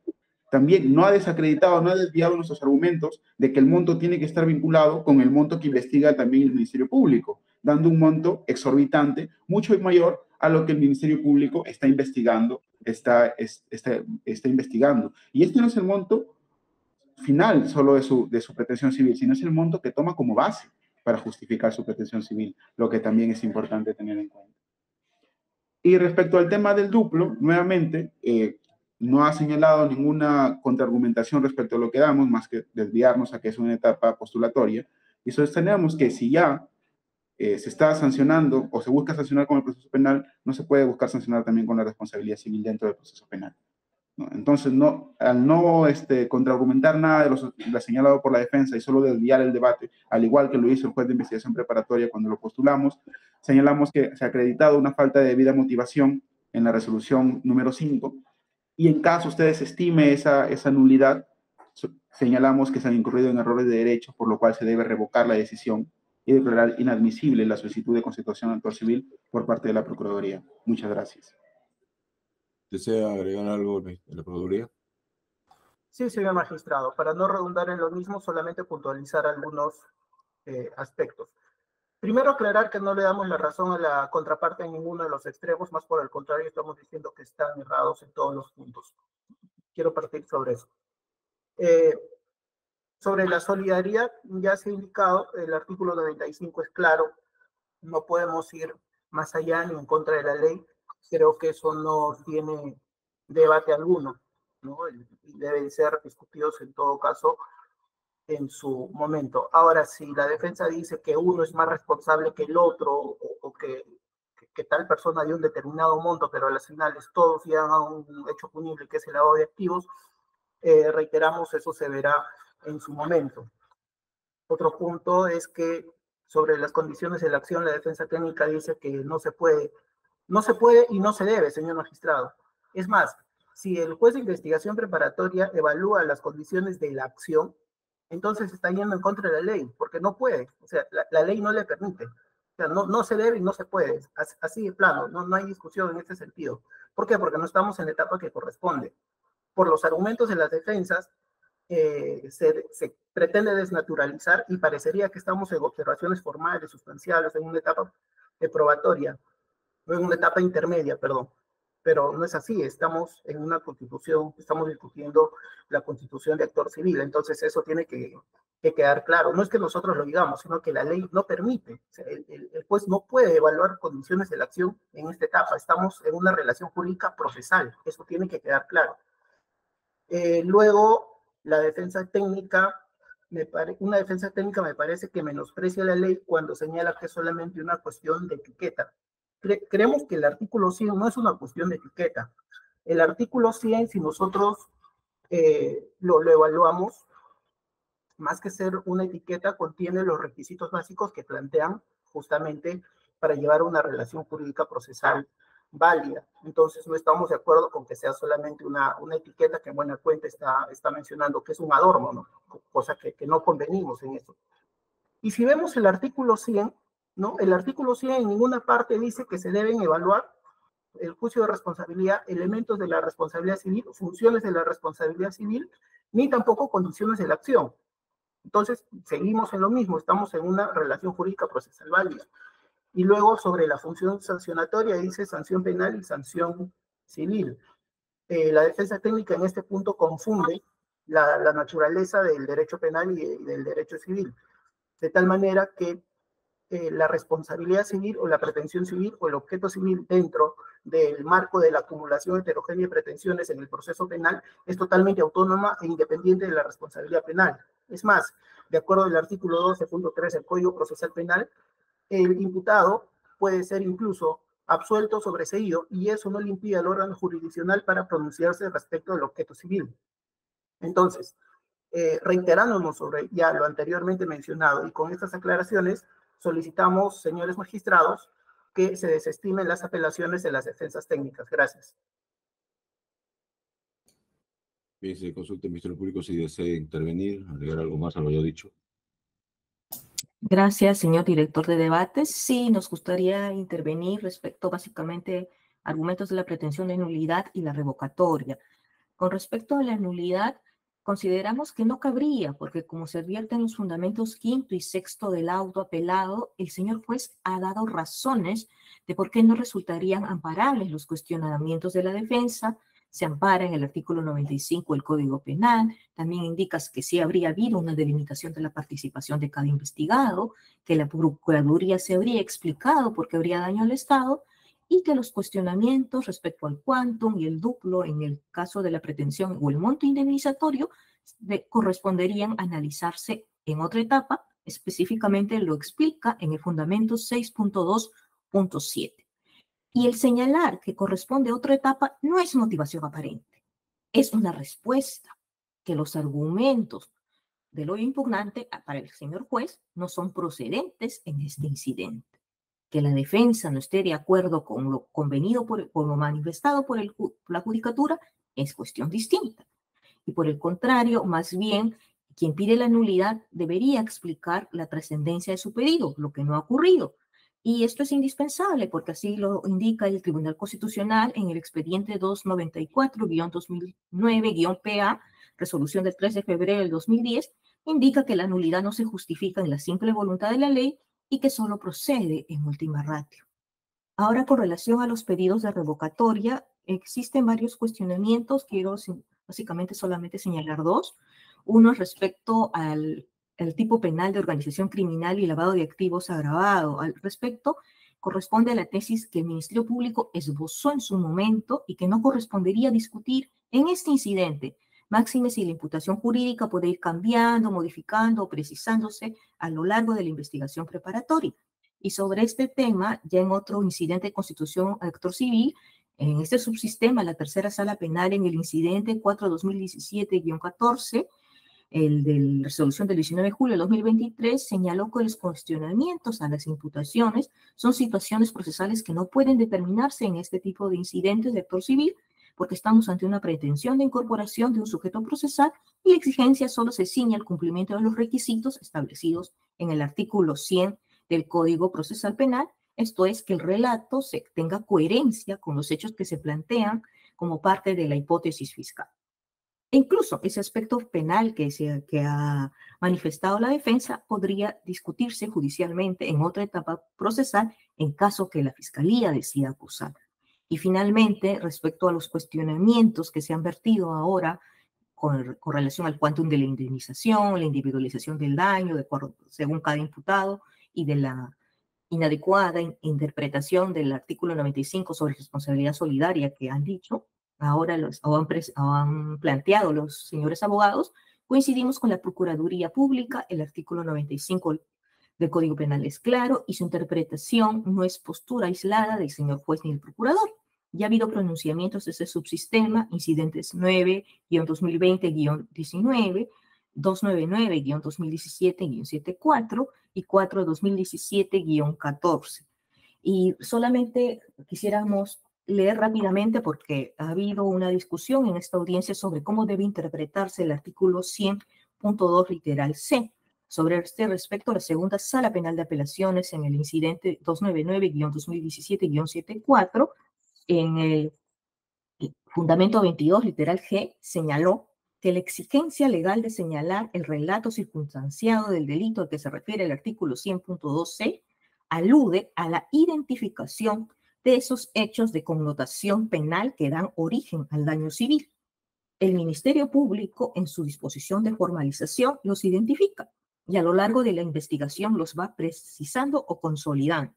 también no ha desacreditado, no ha desviado nuestros argumentos de que el monto tiene que estar vinculado con el monto que investiga también el Ministerio Público, dando un monto exorbitante, mucho mayor a lo que el Ministerio Público está investigando, está investigando. Y este no es el monto final solo de su pretensión civil, sino es el monto que toma como base para justificar su pretensión civil, lo que también es importante tener en cuenta. Y respecto al tema del duplo, nuevamente, no ha señalado ninguna contraargumentación respecto a lo que damos, más que desviarnos a que es una etapa postulatoria, y sostenemos que si ya se está sancionando o se busca sancionar con el proceso penal, no se puede buscar sancionar también con la responsabilidad civil dentro del proceso penal, ¿no? Entonces, al no contraargumentar nada de lo señalado por la defensa y solo desviar el debate, al igual que lo hizo el juez de investigación preparatoria cuando lo postulamos, señalamos que se ha acreditado una falta de debida motivación en la resolución número 5, y en caso ustedes estime esa nulidad, señalamos que se han incurrido en errores de derecho, por lo cual se debe revocar la decisión y declarar inadmisible la solicitud de constitución de actor civil por parte de la Procuraduría. Muchas gracias. ¿Desea agregar algo de la Procuraduría? Sí, señor magistrado. Para no redundar en lo mismo, solamente puntualizar algunos aspectos. Primero, aclarar que no le damos la razón a la contraparte en ninguno de los extremos, más por el contrario, estamos diciendo que están errados en todos los puntos. Quiero partir sobre eso. Sobre la solidaridad, ya se ha indicado, el artículo 95 es claro, no podemos ir más allá ni en contra de la ley. Creo que eso no tiene debate alguno, ¿no? Y deben ser discutidos en todo caso en su momento. Ahora, si la defensa dice que uno es más responsable que el otro o que tal persona dio un determinado monto, pero a las finales todos llegan a un hecho punible que es el lavado de activos, reiteramos, eso se verá en su momento. Otro punto es que sobre las condiciones de la acción, la defensa técnica dice que no se puede y no se debe, señor magistrado. Es más, si el juez de investigación preparatoria evalúa las condiciones de la acción, entonces está yendo en contra de la ley, porque no puede, o sea, la ley no le permite. O sea, no se debe y no se puede, así de plano, no hay discusión en este sentido. ¿Por qué? Porque no estamos en la etapa que corresponde. Por los argumentos de las defensas, se pretende desnaturalizar y parecería que estamos en observaciones formales, sustanciales, en una etapa probatoria, o en una etapa intermedia, perdón. Pero no es así, estamos en una constitución, estamos discutiendo la constitución de actor civil, entonces eso tiene que quedar claro. No es que nosotros lo digamos, sino que la ley no permite. O sea, el juez no puede evaluar condiciones de la acción en esta etapa, estamos en una relación jurídica procesal, eso tiene que quedar claro. Luego, la defensa técnica, una defensa técnica me parece que menosprecia la ley cuando señala que es solamente una cuestión de etiqueta. Creemos que el artículo 100 no es una cuestión de etiqueta. El artículo 100, si nosotros lo evaluamos, más que ser una etiqueta, contiene los requisitos básicos que plantean justamente para llevar una relación jurídica procesal válida. Entonces no estamos de acuerdo con que sea solamente una etiqueta que en buena cuenta está mencionando que es un adorno, ¿no? Cosa que no convenimos en eso. Y si vemos el artículo 100, ¿no? El artículo 100 en ninguna parte dice que se deben evaluar el juicio de responsabilidad, elementos de la responsabilidad civil, funciones de la responsabilidad civil, ni tampoco condiciones de la acción. Entonces, seguimos en lo mismo, estamos en una relación jurídica procesal válida. Y luego, sobre la función sancionatoria, dice sanción penal y sanción civil. La defensa técnica en este punto confunde la naturaleza del derecho penal y del derecho civil, de tal manera que la responsabilidad civil o la pretensión civil o el objeto civil dentro del marco de la acumulación heterogénea de pretensiones en el proceso penal es totalmente autónoma e independiente de la responsabilidad penal. Es más, de acuerdo al artículo 12.3 del Código Procesal Penal, el imputado puede ser incluso absuelto, sobreseído, y eso no le impide al órgano jurisdiccional para pronunciarse respecto del objeto civil. Entonces, reiterándonos sobre ya lo anteriormente mencionado y con estas aclaraciones, solicitamos, señores magistrados, que se desestimen las apelaciones de las defensas técnicas. Gracias. Bien, se consulta el Ministerio Público si desea intervenir, agregar algo más a lo ya dicho. Gracias, señor director de debates. Sí, nos gustaría intervenir respecto básicamente a argumentos de la pretensión de nulidad y la revocatoria. Con respecto a la nulidad, consideramos que no cabría, porque como se advierte en los fundamentos quinto y sexto del auto apelado, el señor juez ha dado razones de por qué no resultarían amparables los cuestionamientos de la defensa. Se ampara en el artículo 95 del Código Penal, también indica que sí habría habido una delimitación de la participación de cada investigado, que la Procuraduría se habría explicado por qué habría daño al Estado, y que los cuestionamientos respecto al quantum y el duplo en el caso de la pretensión o el monto indemnizatorio corresponderían a analizarse en otra etapa, específicamente lo explica en el fundamento 6.2.7. Y el señalar que corresponde a otra etapa no es motivación aparente, es una respuesta que los argumentos de lo impugnante para el señor juez no son procedentes en este incidente. Que la defensa no esté de acuerdo con lo convenido con lo manifestado por la judicatura es cuestión distinta. Y por el contrario, más bien, Quien pide la nulidad debería explicar la trascendencia de su pedido, lo que no ha ocurrido. Y esto es indispensable porque así lo indica el Tribunal Constitucional en el expediente 294-2009-PA, resolución del 3 de febrero del 2010, indica que la nulidad no se justifica en la simple voluntad de la ley y que solo procede en última ratio. Ahora, con relación a los pedidos de revocatoria, existen varios cuestionamientos. Quiero básicamente solamente señalar dos. Uno respecto al tipo penal de organización criminal y lavado de activos agravado. Al respecto, corresponde a la tesis que el Ministerio Público esbozó en su momento y que no correspondería discutir en este incidente, máxime si la imputación jurídica puede ir cambiando, modificando o precisándose a lo largo de la investigación preparatoria. Y sobre este tema, ya en otro incidente de constitución actor civil, en este subsistema, la tercera sala penal en el incidente 4-2017-14, el de la resolución del 19 de julio de 2023, señaló que los cuestionamientos a las imputaciones son situaciones procesales que no pueden determinarse en este tipo de incidentes de actor civil, porque estamos ante una pretensión de incorporación de un sujeto procesal y la exigencia solo se ciñe al cumplimiento de los requisitos establecidos en el artículo 100 del Código Procesal Penal, esto es, que el relato tenga coherencia con los hechos que se plantean como parte de la hipótesis fiscal. E incluso ese aspecto penal que ha manifestado la defensa podría discutirse judicialmente en otra etapa procesal en caso que la Fiscalía decida acusar. Y finalmente, respecto a los cuestionamientos que se han vertido ahora con relación al quantum de la indemnización, la individualización del daño, de acuerdo, según cada imputado, y de la inadecuada interpretación del artículo 95 sobre responsabilidad solidaria que han dicho, ahora han planteado los señores abogados, coincidimos con la Procuraduría Pública. El artículo 95 del Código Penal es claro y su interpretación no es postura aislada del señor juez ni del procurador. Ya ha habido pronunciamientos de ese subsistema, incidentes 9-2020-19, 299-2017-74 y 4-2017-14. Y solamente quisiéramos leer rápidamente porque ha habido una discusión en esta audiencia sobre cómo debe interpretarse el artículo 100.2 literal C. Sobre este respecto, la segunda sala penal de apelaciones en el incidente 299-2017-74, en el fundamento 22 literal G, señaló que la exigencia legal de señalar el relato circunstanciado del delito al que se refiere el artículo 100.2c alude a la identificación de esos hechos de connotación penal que dan origen al daño civil. El Ministerio Público, en su disposición de formalización, los identifica y a lo largo de la investigación los va precisando o consolidando.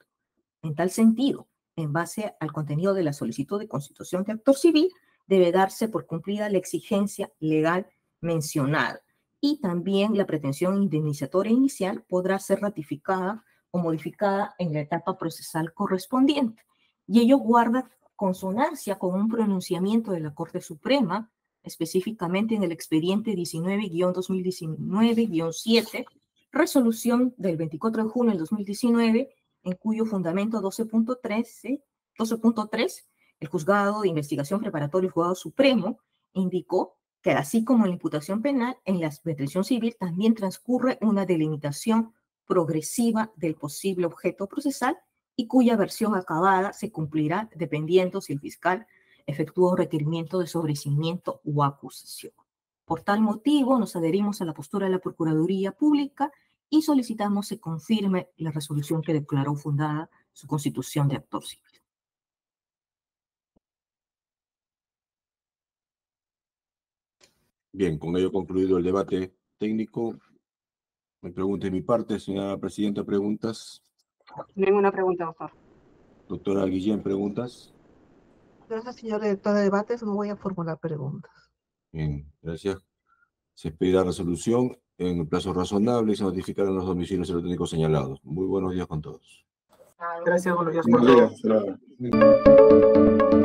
En tal sentido, en base al contenido de la solicitud de constitución de actor civil, debe darse por cumplida la exigencia legal mencionada y también la pretensión indemnizatoria inicial podrá ser ratificada o modificada en la etapa procesal correspondiente. Y ello guarda consonancia con un pronunciamiento de la Corte Suprema, específicamente en el expediente 19-2019-7, resolución del 24 de junio del 2019, en cuyo fundamento 12.3, el Juzgado de Investigación Preparatoria y Juzgado Supremo indicó que así como en la imputación penal, en la pretensión civil también transcurre una delimitación progresiva del posible objeto procesal y cuya versión acabada se cumplirá dependiendo si el fiscal efectúa un requerimiento de sobreseimiento o acusación. Por tal motivo, nos adherimos a la postura de la Procuraduría Pública y solicitamos se confirme la resolución que declaró fundada su constitución de actor civil. Bien, con ello concluido el debate técnico. Me pregunta de mi parte, señora presidenta, preguntas. Ninguna pregunta, doctor. Doctora Guillén, preguntas. Gracias, señor director de debates. No voy a formular preguntas. Bien, gracias. Se expedirá resolución en el plazo razonable y se notificarán los domicilios electrónicos señalados. Muy buenos días con todos. Gracias, buenos días. Buenos días.